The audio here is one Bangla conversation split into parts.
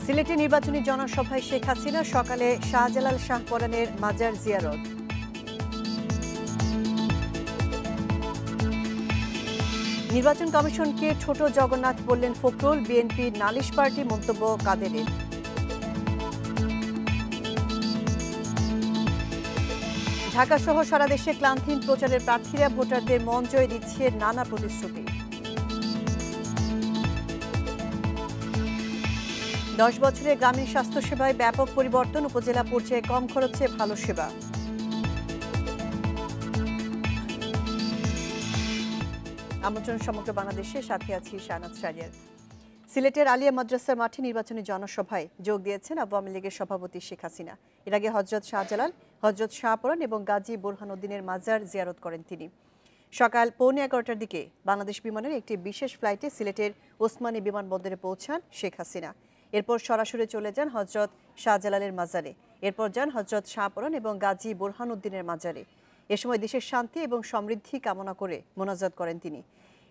সিলেটে নির্বাচনী জনসভায় শেখ হাসিনা সকালে শাহজালাল শাহ পরানের মাজার জিয়ারত। নির্বাচন কমিশনকে ছোট জগন্নাথ বললেন ফখরুল, বিএনপি নালিশ পার্টি মন্তব্য কাদেরের। ঢাকা সহ সারা দেশে ক্লান্তিহীন প্রচারের প্রার্থীরা ভোটারদের মন জয় দিচ্ছে নানা প্রতিশ্রুতি। 10 বছরে গ্রামীণ স্বাস্থ্যসেবায় ব্যাপক পরিবর্তন, উপজেলা পর্যায়ে কম খরচে ভালো সেবা। আমন্ত্রণ সমগ্র বাংলাদেশে, সাথে আছি শাহনাজ শাহরিয়ার। সিলেটের আলিয়া মাদ্রাসা মাঠে নির্বাচনী জনসভায় যোগ দিয়েছেন আওয়ামী লীগের সভাপতি শেখ হাসিনা। এর আগে হযরত শাহজালাল, হযরত শাহপরান এবং গাজী বুরহানুদ্দিনের মাজার জিয়ারত করেন তিনি। সকাল 11:15টার দিকে বাংলাদেশ বিমানের একটি বিশেষ ফ্লাইটে সিলেটের ওসমানী বিমানবন্দরে পৌঁছান শেখ হাসিনা। এরপর সরাসরি চলে যান হযরত শাহজালালের মাজারে, এরপর যান হযরত শাহপরান এবং গাজী বুরহানুদ্দিনের মাজারে। এ সময় দেশের শান্তি এবং সমৃদ্ধি কামনা করে মোনাজাত করেন তিনি।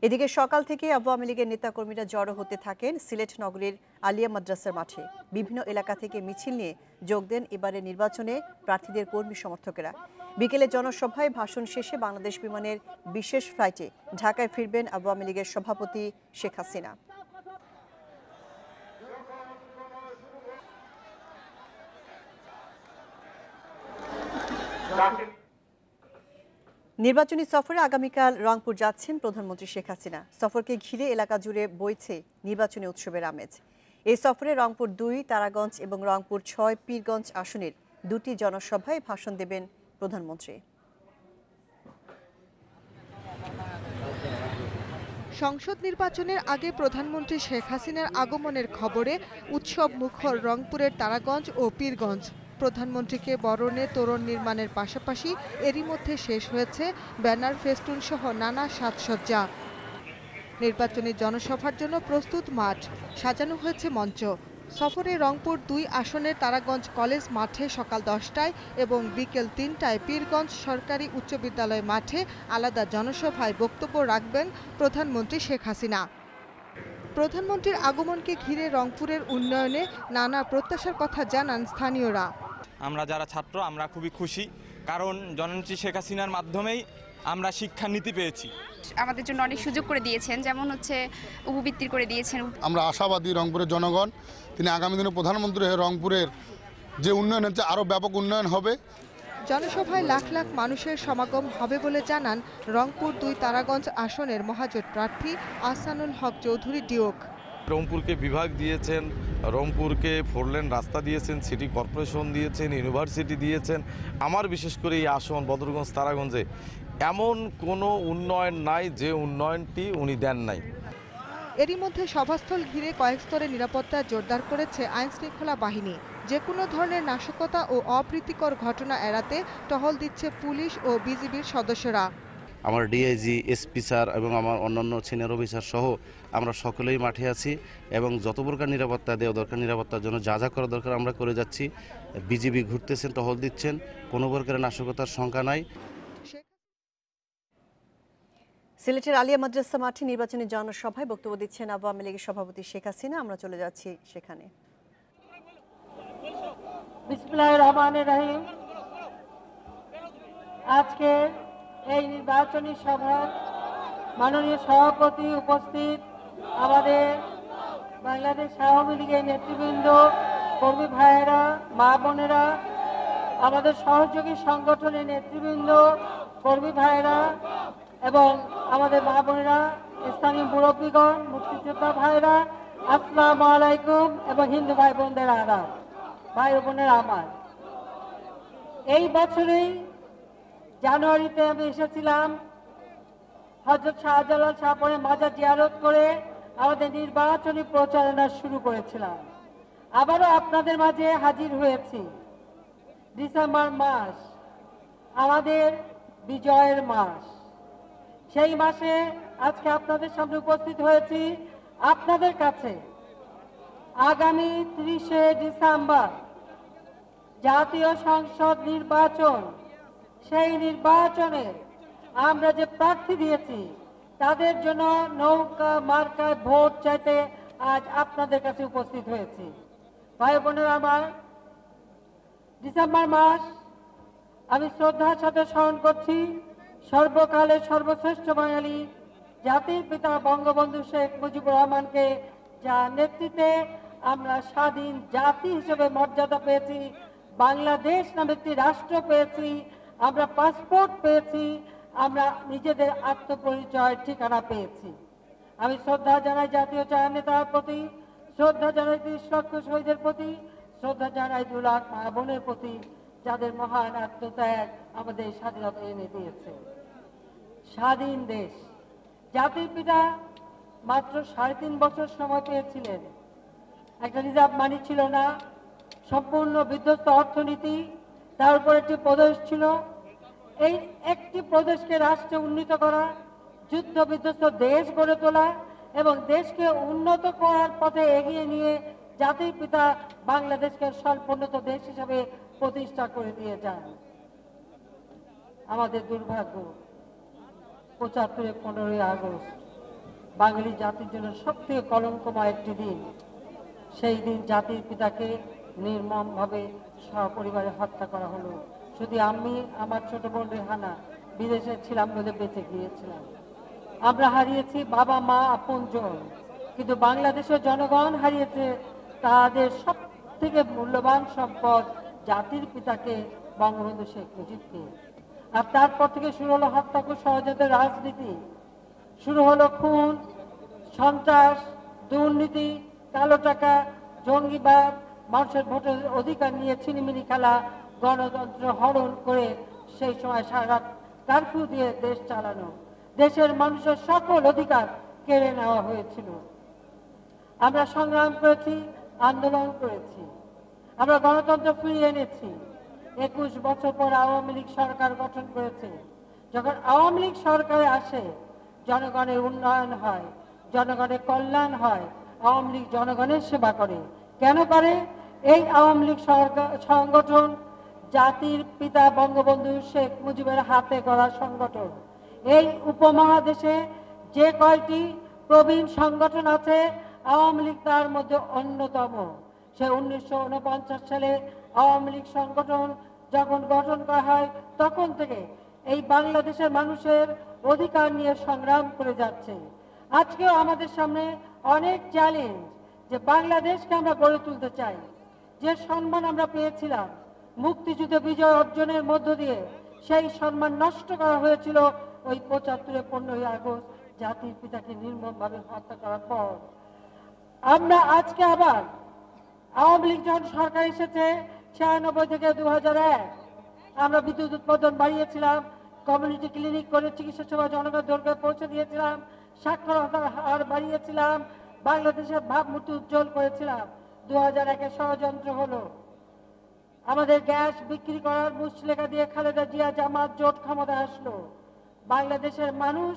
এদিকে সকাল থেকে আওয়ামী লীগের নেতাকর্মীরা জড়ো হতে থাকেন সিলেট নগরীর আলিয়া মাদ্রাসার মাঠে। বিভিন্ন এলাকা থেকে মিছিল নিয়ে যোগ দেন এবারে নির্বাচনে প্রার্থীদের কর্মী সমর্থকেরা। বিকেলে জনসভায় ভাষণ শেষে বাংলাদেশ বিমানের বিশেষ ফ্লাইটে ঢাকায় ফিরবেন আওয়ামী লীগের সভাপতি শেখ হাসিনা। নির্বাচনী সফরে আগামীকাল রংপুর যাচ্ছেন প্রধানমন্ত্রী শেখ হাসিনা। সফরকে ঘিরে এলাকা জুড়ে বইছে নির্বাচনী উৎসবের আমেজ। এই সফরে রংপুর 2, তারাগঞ্জ এবং রংপুর 6 পীরগঞ্জ আসনের 2টি জনসভায় ভাষণ দেবেন প্রধানমন্ত্রী। সংসদ নির্বাচনের আগে প্রধানমন্ত্রী শেখ হাসিনার আগমনের খবরে উৎসব মুখর রংপুরের তারাগঞ্জ ও পীরগঞ্জ। প্রধানমন্ত্রীকে বরণে তোরণ নির্মাণের পাশাপাশি এরই মধ্যে শেষ হয়েছে ব্যানার, ফেস্টুন সহ নানা সাজসজ্জা। নির্বাচনী জনসভার জন্য প্রস্তুত মাঠ, সাজানো হয়েছে মঞ্চ। সফরে রংপুর 2 আসনের তারাগঞ্জ কলেজ মাঠে সকাল 10টায় এবং বিকেল 3টায় পীরগঞ্জ সরকারি উচ্চ বিদ্যালয় মাঠে আলাদা জনসভায় বক্তব্য রাখবেন প্রধানমন্ত্রী শেখ হাসিনা। প্রধানমন্ত্রীর আগমনকে ঘিরে রংপুরের উন্নয়নে নানা প্রত্যাশার কথা জানান স্থানীয়রা। আমরা যারা ছাত্র আমরা খুবই খুশি, কারণ জননেত্রী শেখ হাসিনার মাধ্যমেই আমরা শিক্ষানীতি পেয়েছি। আমাদের জন্য অনেক সুযোগ করে দিয়েছেন, যেমন হচ্ছে উপবৃত্তি করে দিয়েছেন। আমরা আশাবাদী রংপুরের জনগণ, তিনি আগামী দিনে প্রধানমন্ত্রী হয়ে রংপুরের যে উন্নয়ন হচ্ছে আরও ব্যাপক উন্নয়ন হবে। জনসভায় লাখ লাখ মানুষের সমাগম হবে বলে জানান রংপুর 2 তারাগঞ্জ আসনের মহাজোট প্রার্থী আহসানুল হক চৌধুরী ডিওক। রংপুরকে বিভাগ দিয়েছেন, রংপুরকে 4 লেন রাস্তা দিয়েছেন, সিটি কর্পোরেশন দিয়েছেন, ইউনিভার্সিটি দিয়েছেন। আমার বিশেষ করে এই আসন বদরগঞ্জ তারাগঞ্জে এমন কোনো উন্নয়ন নাই যে উন্নয়নটি উনি দেন নাই। এরই মধ্যে সভাস্থল ঘিরে কয়েক স্তরে নিরাপত্তা জোরদার করেছে আইনশৃঙ্খলা বাহিনী। যে কোনো ধরনের নাশকতা ও অপ্রীতিকর ঘটনা এড়াতে টহল দিচ্ছে পুলিশ ও বিজিবির সদস্যরা। আমার ডিআইজি, এসপি স্যার এবং আমার অন্যান্য সিনিয়র অফিসার সহ আমরা সকলেই মাঠে আছি এবং যত প্রকার নিরাপত্তা দেওয়া দরকার, নিরাপত্তার জন্য যা যা করা দরকার আমরা করে যাচ্ছি। বিজিবি ঘুরতেছেন, টহল দিচ্ছেন, কোনো প্রকারের নাশকতার শঙ্কা নাই। সিলেটের আলিয়া মাদ্রাসা মাঠে নির্বাচনী জনসভায় বক্তব্য দিচ্ছেন আওয়ামী লীগের সভাপতি শেখ হাসিনা। আমরা চলে যাচ্ছি সেখানে। বিসমিল্লাহির রহমানির রহিম। আজকে এই নির্বাচনী সভার মাননীয় সভাপতি উপস্থিত, আমাদের বাংলাদেশ আওয়ামী লীগের নেতৃবৃন্দ, কর্মী ভাইয়েরা, মা বোনেরা, আমাদের সহযোগী সংগঠনের নেতৃবৃন্দ, কর্মী ভাইয়েরা এবং আমাদের মা বোনেরা, স্থানীয় মুরব্বীগণ, মুক্তিযোদ্ধা ভাইরা, আসসালামু আলাইকুম এবং হিন্দু ভাই বোনদের আদাব। ভাই বোনের আমার, এই বছরেই জানুয়ারিতে আমি এসেছিলাম, হযরত শাহজালাল শাহপরানের মাজার জিয়ারত করে আমাদের নির্বাচনী প্রচারণা শুরু করেছিলাম। আবারও আপনাদের মাঝে হাজির হয়েছি। ডিসেম্বর মাস আমাদের বিজয়ের মাস। সেই মাসে আজকে আপনাদের সামনে উপস্থিত হয়েছি। আপনাদের কাছে আগামী 30শে ডিসেম্বর জাতীয় সংসদ নির্বাচন, সেই নির্বাচনে আমরা যে প্রার্থী দিয়েছি তাদের জন্য নৌকা মার্কায় ভোট চাইতে আজ আপনাদের কাছে উপস্থিত হয়েছি। ভাই বোনেরা আমার, ডিসেম্বর মাস আমি শ্রদ্ধার সাথে স্মরণ করছি সর্বকালের সর্বশ্রেষ্ঠ বাঙালি জাতির পিতা বঙ্গবন্ধু শেখ মুজিবুর রহমানকে, যার নেতৃত্বে আমরা স্বাধীন জাতি হিসেবে মর্যাদা পেয়েছি, বাংলাদেশ নামে একটি রাষ্ট্র পেয়েছি, আমরা পাসপোর্ট পেয়েছি, আমরা নিজেদের আত্মপরিচয় ঠিকানা পেয়েছি। আমি শ্রদ্ধা জানাই জাতীয় চার নেতার প্রতি, শ্রদ্ধা জানাই ৩০ লক্ষ শহীদের প্রতি, শ্রদ্ধা জানাই ২ লাখ মা বোনের প্রতি, যাদের মহান আত্মত্যাগ আমাদের স্বাধীনতা এনে দিয়েছে। স্বাধীন দেশ, জাতির পিতা মাত্র ৩.৫ বছর সময় পেয়েছিলেন। একটা রিজার্ভ মানি ছিল না, সম্পূর্ণ বিধ্বস্ত অর্থনীতি, তার উপর একটি প্রদেশ ছিল। এই একটি প্রদেশকে রাষ্ট্রে উন্নীত করা, যুদ্ধ বিধ্বস্ত দেশ গড়ে তোলা এবং দেশকে উন্নত করার পথে এগিয়ে নিয়ে জাতির পিতা বাংলাদেশকে স্বল্পোন্নত দেশ হিসাবে প্রতিষ্ঠা করে দিয়ে যান। আমাদের দুর্ভাগ্য ৭৫-এর ১৫ই আগস্ট বাঙালি জাতির জন্য সবথেকে কলঙ্কময় একটি দিন। সেই দিন জাতির পিতাকে নির্মমভাবে সপরিবারে হত্যা করা হলো। শুধু আমি, আমার ছোট বোন রেহানা বিদেশে ছিলাম বলে বেঁচে গিয়েছিলাম। আমরা হারিয়েছি বাবা মা আপনজন, কিন্তু বাংলাদেশের জনগণ হারিয়েছে তাদের সব থেকে মূল্যবান সম্পদ জাতির পিতাকে, বঙ্গবন্ধু শেখ মুজিবকে। আর তারপর থেকে শুরু হলো হত্যাকে ষড়যন্ত্রের রাজনীতি, শুরু হলো খুন, সন্ত্রাস, দুর্নীতি, কালো টাকা, জঙ্গিবাদ, মানুষের ভোটের অধিকার নিয়ে ছিনিমিনি খেলা, গণতন্ত্র হরণ করে সেই সময় সারা রাত কারফিউ দিয়ে দেশ চালানো, দেশের মানুষের সকল অধিকার কেড়ে নেওয়া হয়েছিল। আমরা সংগ্রাম করেছি, আন্দোলন করেছি, আমরা গণতন্ত্র ফিরিয়ে এনেছি। ২১ বছর পর আওয়ামী লীগ সরকার গঠন করেছে। যখন আওয়ামী লীগ সরকারে আসে, জনগণের উন্নয়ন হয়, জনগণের কল্যাণ হয়। আওয়ামী লীগ জনগণের সেবা করে। কেন করে? এই আওয়ামী লীগ সংগঠন জাতির পিতা বঙ্গবন্ধু শেখ মুজিবের হাতে গড়া সংগঠন। এই উপমহাদেশে যে কয়টি প্রবীণ সংগঠন আছে, আওয়ামী লীগ তার মধ্যে অন্যতম। সে ১৯৪৯ সালে আওয়ামী লীগ সংগঠন যখন গঠন করা হয়, তখন থেকে এই বাংলাদেশের মানুষের অধিকার নিয়ে সংগ্রাম করে যাচ্ছে। আজকেও আমাদের সামনে অনেক চ্যালেঞ্জ, যে বাংলাদেশকে আমরা গড়ে তুলতে চাই। যে সম্মান আমরা পেয়েছিলাম মুক্তিযুদ্ধে বিজয় অর্জনের মধ্য দিয়ে, সেই সম্মান নষ্ট করা হয়েছিল ওই ৭৫-এর ১৫ই আগস্ট জাতির পিতাকে নির্মমভাবে হত্যা করার পর। আমরা আজকে আবার আওয়ামী লীগ যখন সরকার এসেছে ৯৬ থেকে ২০০১, আমরা বিদ্যুৎ উৎপাদন বাড়িয়েছিলাম, কমিউনিটি ক্লিনিক করে চিকিৎসা সেবা জনগণের দরকার পৌঁছে দিয়েছিলাম, সাক্ষরতার হার বাড়িয়েছিলাম, বাংলাদেশের ভাবমূর্তি উজ্জ্বল করেছিলাম। ২০০১-এ ষড়যন্ত্র হলো, আমাদের গ্যাস বিক্রি করার মুচলেখা দিয়ে খালেদা জিয়া জামাত জোট ক্ষমতায় আসলো। বাংলাদেশের মানুষ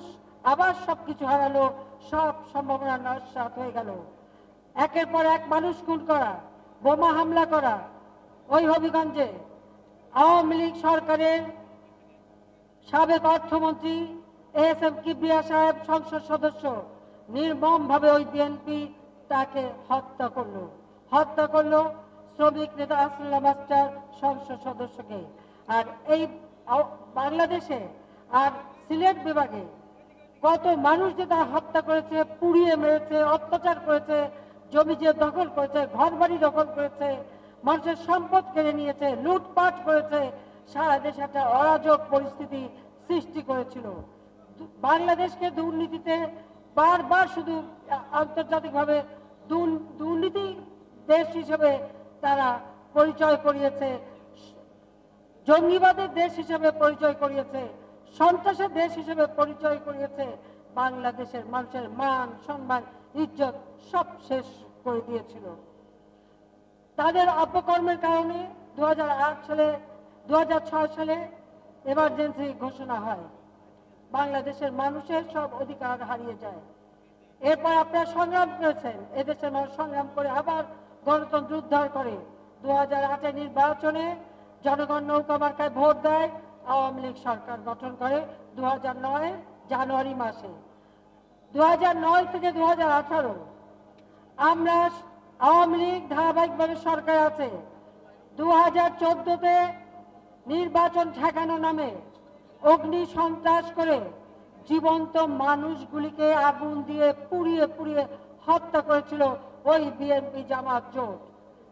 আবার সবকিছু হারালো, সব সম্ভাবনা নস্যাৎ হয়ে গেল। একের পর এক মানুষ খুন করা, বোমা হামলা করা। ওই হবিগঞ্জে আওয়ামী লীগ সরকারের সাবেক অর্থমন্ত্রী এএসএম কিবরিয়া সাহেব সংসদ সদস্য নির্মমভাবে ওই বিএনপি তাকে হত্যা করলো শ্রমিক নেতা আসলুল্লাহ মাস্টার সংসদ সদস্যকে। আর এই বাংলাদেশে আর সিলেট বিভাগে কত মানুষ যে তারা হত্যা করেছে, পুড়িয়ে মেরেছে, অত্যাচার করেছে, জমি যে দখল করেছে, ঘর বাড়ি দখল করেছে, মানুষের সম্পদ কেড়ে নিয়েছে, লুটপাট করেছে, সারা দেশে একটা অরাজক পরিস্থিতি সৃষ্টি করেছিল। বাংলাদেশকে দুর্নীতিতে বারবার শুধু আন্তর্জাতিকভাবে দুর্নীতি দেশ হিসেবে তারা পরিচয় করিয়েছে, জঙ্গিবাদের দেশ হিসেবে পরিচয় করিয়েছে, সন্ত্রাসের দেশ হিসেবে পরিচয় করিয়েছে। বাংলাদেশের মানুষের মান, সম্মান, ইজ্জত সব শেষ করে দিয়েছিল। তাদের অপকর্মের কারণে ২০০৬ সালে এমার্জেন্সি ঘোষণা হয়, বাংলাদেশের মানুষের সব অধিকার হারিয়ে যায়। এরপর আপনারা সংগ্রাম করেছেন, এদেশের মানুষ সংগ্রাম করে আবার গণতন্ত্র উদ্ধার করে ২০০৮-এর নির্বাচনে জনগণ নৌকা মার্কায় ভোট দেয়, আওয়ামী লীগ সরকার গঠন করে ২০০৯ জানুয়ারি মাসে। ২০০৯ থেকে ২০১৮ আমরা আওয়ামী লীগ ধারাবাহিকভাবে সরকার আছে। 2014-তে নির্বাচন ঠেকানো নামে অগ্নি সন্ত্রাস করে জীবন্ত মানুষগুলিকে আগুন দিয়ে পুড়িয়ে পুড়িয়ে হত্যা করেছিল ওই বিএনপি জামাত জোট।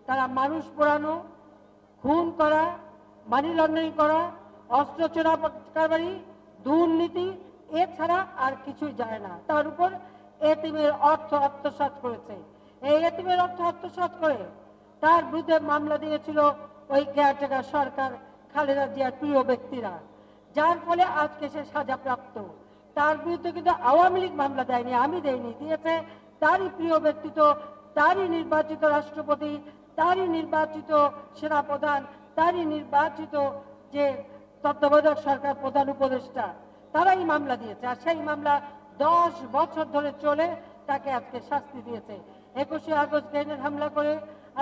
তারা মানুষ পোড়ানো, খুন করা, মানি লন্ডারিং করা, অস্ত্র চোরাকারবারি, দুর্নীতি এছাড়া আর কিছুই যায় না। তার উপর এতিমের অর্থ আত্মসাৎ করেছে। এই এতিমের অর্থ আত্মসাৎ করে তার বিরুদ্ধে মামলা দিয়েছিল ওই কেয়ারটেকার সরকার, খালেদা জিয়ার প্রিয় ব্যক্তিরা, যার ফলে আজকে সে সাজাপ্রাপ্ত। তার বিরুদ্ধে কিন্তু আওয়ামী লীগ মামলা দেয়নি, আমি দেয়নি, দিয়েছে তারই প্রিয় ব্যক্তিত্ব, তারই নির্বাচিত রাষ্ট্রপতি, তারই নির্বাচিত সেনাপ্রধান, তারই নির্বাচিত যে তত্ত্বাবধায়ক সরকার প্রধান উপদেষ্টা, তারাই মামলা দিয়েছে। আর সেই মামলা 10 বছর ধরে চলে, তাকে আজকে শাস্তি দিয়েছে। 21শে আগস্ট গ্রেনেড হামলা করে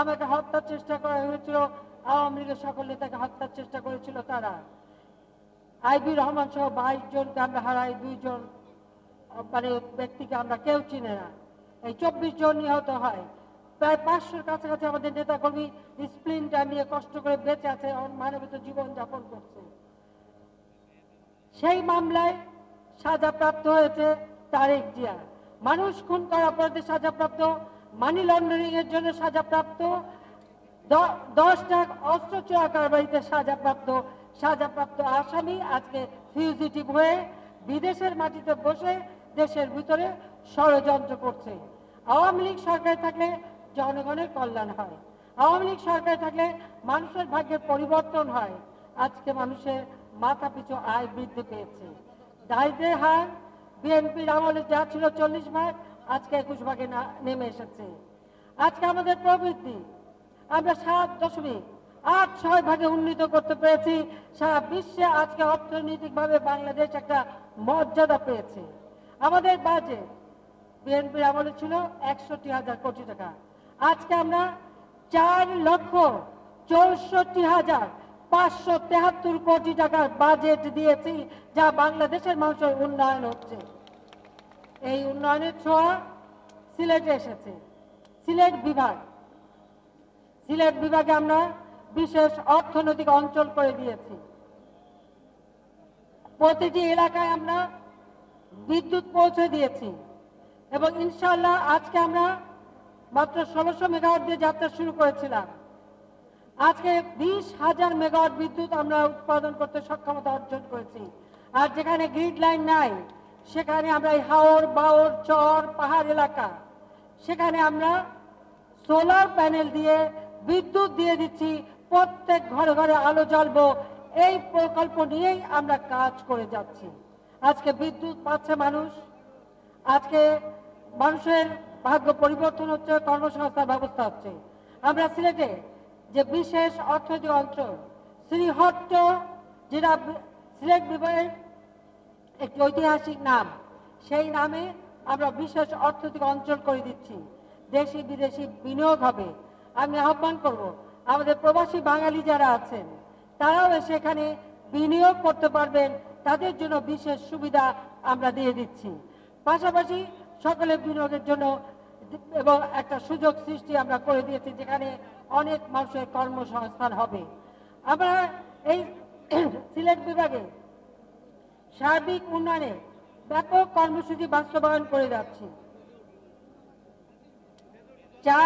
আমাকে হত্যার চেষ্টা করা হয়েছিল, আওয়ামী লীগের সকল নেতাকে হত্যার চেষ্টা করেছিল তারা। আইবি রহমান সহ 22 জনকে আমরা হারাই, 2 জন মানে ব্যক্তিকে আমরা কেউ চিনে না। এই 24 জন নিহত হয়। প্রায় 500-র কাছাকাছি আমাদের নেতাকর্মী স্প্লিনটা নিয়ে কষ্ট করে বেঁচে আছে, মানবিত জীবন যাপন করছে। সেই মামলায় সাজাপ্রাপ্ত হয়েছে তারেক জিয়া। মানুষ খুন করার অপরাধে সাজাপ্রাপ্ত, মানি লন্ডারিং এর জন্য সাজাপ্রাপ্ত, 10টা অস্ত্র চোরাকারবারিতে সাজাপ্রাপ্ত আসামি আজকে ফিউজিটিভ হয়ে বিদেশের মাটিতে বসে দেশের ভিতরে ষড়যন্ত্র করছে। আওয়ামী লীগ সরকার থাকলে জনগণের কল্যাণ হয়, আওয়ামী লীগ সরকার থাকলে মানুষের ভাগ্যের পরিবর্তন হয়। আজকে মানুষের মাথা পিছু আয় বৃদ্ধি পেয়েছে। দারিদ্রের হার বিএনপির আমলে যা ছিল 40 ভাগ, আজকে 21 ভাগে নেমে এসেছে। আজকে আমাদের প্রবৃদ্ধি আমরা 7.86 ভাগে উন্নীত করতে পেরেছি। সারা বিশ্বে আজকে অর্থনৈতিকভাবে বাংলাদেশ একটা মর্যাদা পেয়েছে। আমাদের বাজেট বিএনপির আমলে ছিল 61,000 কোটি টাকা, আজকে আমরা 4,64,573 কোটি টাকার বাজেট দিয়েছি, যা বাংলাদেশের মানুষের উন্নয়ন হচ্ছে। এই উন্নয়নের ছোঁয়া সিলেটে এসেছে। সিলেট বিভাগে আমরা বিশেষ অর্থনৈতিক অঞ্চল করে দিয়েছি। প্রতিটি এলাকায় আমরা বিদ্যুৎ পৌঁছে দিয়েছি এবং ইনশাআল্লাহ আজকে আমরা মাত্র 1600 মেগাওয়াট দিয়ে যাত্রা শুরু করেছিলাম। আজকে 20,000 মেগাওয়াট বিদ্যুৎ আমরা উৎপাদন করতে সক্ষমতা অর্জন করেছি। আর যেখানে গ্রিড লাইন নাই, সেখানে আমরা হাওর, বাওর, চর, পাহাড় এলাকা, সেখানে আমরা সোলার প্যানেল দিয়ে বিদ্যুৎ দিয়ে দিচ্ছি। প্রত্যেক ঘরে ঘরে আলো জ্বলবো, এই প্রকল্প নিয়েই আমরা কাজ করে যাচ্ছি। আজকে বিদ্যুৎ পাচ্ছে মানুষ, আজকে মানুষের ভাগ্য পরিবর্তন হচ্ছে, কর্মসংস্থান ব্যবস্থা হচ্ছে। আমরা সিলেটে যে বিশেষ অর্থনৈতিক অঞ্চল শ্রীহট্ট, যেটা সিলেট বিভাগের একটি ঐতিহাসিক নাম, সেই নামে আমরা বিশেষ অর্থনৈতিক অঞ্চল করে দিচ্ছি। দেশি বিদেশি বিনিয়োগ হবে। আমি আহ্বান করব আমাদের প্রবাসী বাঙালি যারা আছেন, তারাও সেখানে বিনিয়োগ করতে পারবেন, তাদের জন্য বিশেষ সুবিধা আমরা দিয়ে দিচ্ছি। পাশাপাশি সকলের বিনিয়োগের জন্য এবং একটা সুযোগ সৃষ্টি আমরা করে দিয়েছি, যেখানে অনেক মানুষের কর্মসংস্থান হবে। আমরা এই সিলেট বিভাগে সার্বিক উন্নয়নে ব্যাপক কর্মসূচি বাস্তবায়ন করে যাচ্ছি। চা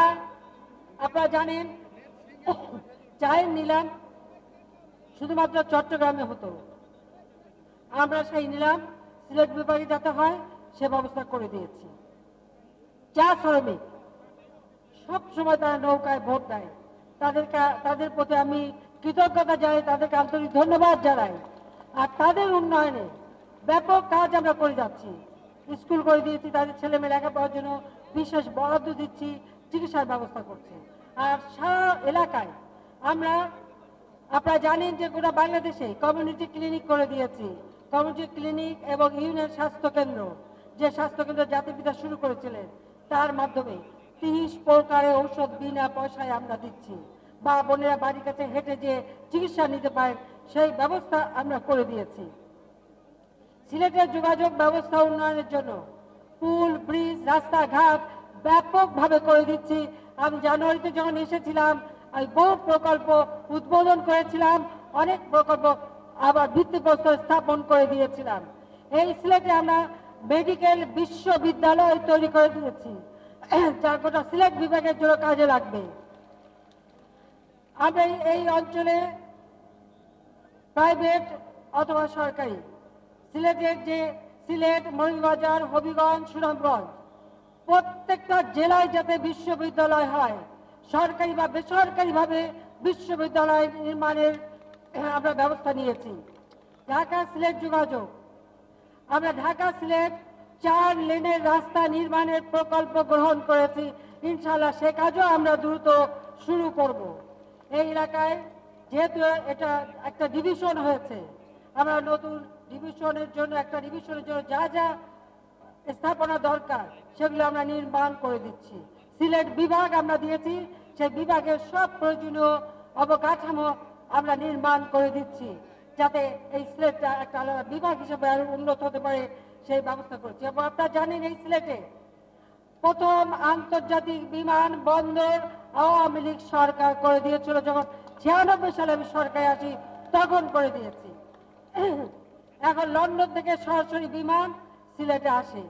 আপনারা জানেন, চায়ের নিলাম শুধুমাত্র চট্টগ্রামে হতো, আমরা সেই নিলাম সিলেট বিভাগে যাতে হয় সে ব্যবস্থা করে দিয়েছি। চা শ্রমিক সব সময় তারা নৌকায় ভোট দেয়, তাদের প্রতি আমি কৃতজ্ঞতা জানাই, তাদেরকে আন্তরিক ধন্যবাদ জানাই। আর তাদের উন্নয়নে ব্যাপক কাজ আমরা করে যাচ্ছি। স্কুল করে দিয়েছি, তাদের ছেলেমেয়ে লেখাপড়ার জন্য বিশেষ বরাদ্দ দিচ্ছি, চিকিৎসার ব্যবস্থা করছি। আর সারা এলাকায় আমরা, আপনারা জানেন যে গোটা বাংলাদেশে কমিউনিটি ক্লিনিক করে দিয়েছি। কমিউনিটি ক্লিনিক এবং ইউনিয়ন স্বাস্থ্য কেন্দ্র, যে স্বাস্থ্যকেন্দ্র জাতির পিতা শুরু করেছিলেন, তার মাধ্যমে 30 প্রকারের ঔষধ বিনা পয়সায় আমরা দিচ্ছি। বা বোনেরা বাড়ির কাছে হেঁটে যে চিকিৎসা নিতে পারেন, সেই ব্যবস্থা আমরা করে দিয়েছি। সিলেটের যোগাযোগ ব্যবস্থা উন্নয়নের জন্য পুল, ব্রিজ, রাস্তাঘাট ব্যাপকভাবে করে দিচ্ছি। আমি জানুয়ারিতে যখন এসেছিলাম আমি বহু প্রকল্প উদ্বোধন করেছিলাম, অনেক প্রকল্প আবার ভিত্তিপ্রস্তর স্থাপন করে দিয়েছিলাম। এই সিলেটে আমরা মেডিকেল বিশ্ববিদ্যালয় তৈরি করে দিয়েছি, যা গোটা সিলেট বিভাগের জন্য কাজে লাগবে। আমরা এই অঞ্চলে প্রাইভেট অথবা সরকারি সিলেটের যে সিলেট, মৌলভীবাজার, হবিগঞ্জ, সুনামগঞ্জ প্রত্যেকটা জেলায় যাতে বিশ্ববিদ্যালয় হয়, সরকারি বা বেসরকারিভাবে বিশ্ববিদ্যালয় নির্মাণের আমরা ব্যবস্থা নিয়েছি। ঢাকা সিলেট যোগাযোগ, আমরা ঢাকা সিলেট 4 লেনের রাস্তা নির্মাণের প্রকল্প গ্রহণ করেছি। ইনশাআল্লাহ সে কাজও আমরা দ্রুত শুরু করব। এই এলাকায় যেহেতু এটা একটা ডিভিশন হয়েছে, আমরা নতুন ডিভিশনের জন্য যা যা স্থাপনা দরকার সেগুলো আমরা নির্মাণ করে দিচ্ছি। সিলেট বিভাগ আমরা দিয়েছি, সেই বিভাগের সব প্রয়োজনীয় অবকাঠামো আমরা নির্মাণ করে দিচ্ছি, যাতে এই সিলেটটা একটা আলাদা বিভাগ হিসেবে আরো উন্নত হতে পারে সেই ব্যবস্থা করছি। এবং আপনারা জানেন এই সিলেটে প্রথম আন্তর্জাতিক বিমান বন্দর আওয়ামী লীগ সরকার করে দিয়েছিল, যখন 96 সালে আমি সরকারে আসি তখন করে দিয়েছি। এখন লন্ডন থেকে সরাসরি বিমান সিলেটে আসে।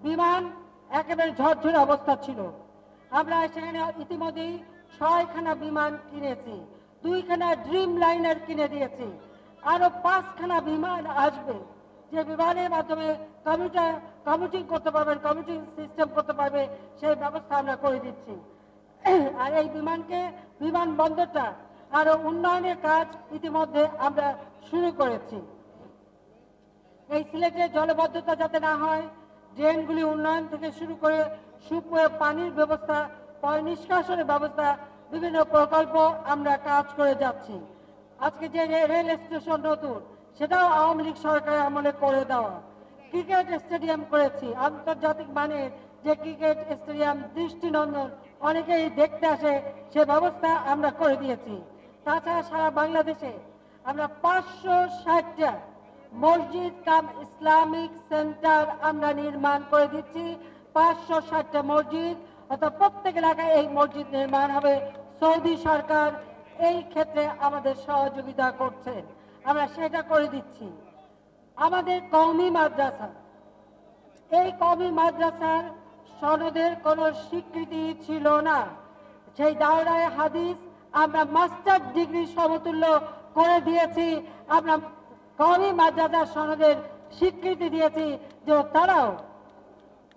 বিমান একেবারে ঝরঝরে অবস্থা ছিল, আমরা সেখানে ইতিমধ্যেই 6খানা বিমান কিনেছি, 2খানা ড্রিম লাইনার কিনে দিয়েছি, আরো 5খানা বিমান আসবে, যে বিমানের মাধ্যমে কমিউটিং করতে পারবেন, কমিউটিং সিস্টেম করতে পারবে, সেই ব্যবস্থা আমরা করে দিচ্ছি। আর এই বিমানবন্দরটা আরো উন্নয়নের কাজ ইতিমধ্যে আমরা শুরু করেছি। এই সিলেটে জলবদ্ধতা যাতে না হয়, ড্রেনগুলি উন্নয়ন থেকে শুরু করে সুপেয় পানির ব্যবস্থা, পয় নিষ্কাশনের ব্যবস্থা, বিভিন্ন প্রকল্প আমরা কাজ করে যাচ্ছি। আজকে যে রেল স্টেশন নতুন, সেটাও আওয়ামী লীগ সরকারের আমলে করে দেওয়া। ক্রিকেট স্টেডিয়াম করেছি, আন্তর্জাতিক মানের যে ক্রিকেট স্টেডিয়াম দৃষ্টিনন্দন, অনেকেই দেখতে আসে, সে ব্যবস্থা আমরা করে দিয়েছি। তাছাড়া সারা বাংলাদেশে আমরা 560টা মসজিদ কাম ইসলামিক সেন্টার আমরা নির্মাণ করে দিচ্ছি। 560টা মসজিদ, অর্থাৎ প্রত্যেক এলাকায় এই মসজিদ নির্মাণ হবে। সৌদি সরকার এই ক্ষেত্রে আমাদের সহযোগিতা করছেন, আমরা সেটা করে দিচ্ছি। আমাদের কওমি মাদ্রাসা, এই কওমি মাদ্রাসার সনদের কোনো স্বীকৃতি ছিল না, সেই দাওরায়ে হাদিস আমরা মাস্টার ডিগ্রি সমতুল্য করে দিয়েছি। আমরা কওমি মাদ্রাসার সনদের স্বীকৃতি দিয়েছি, যে তারাও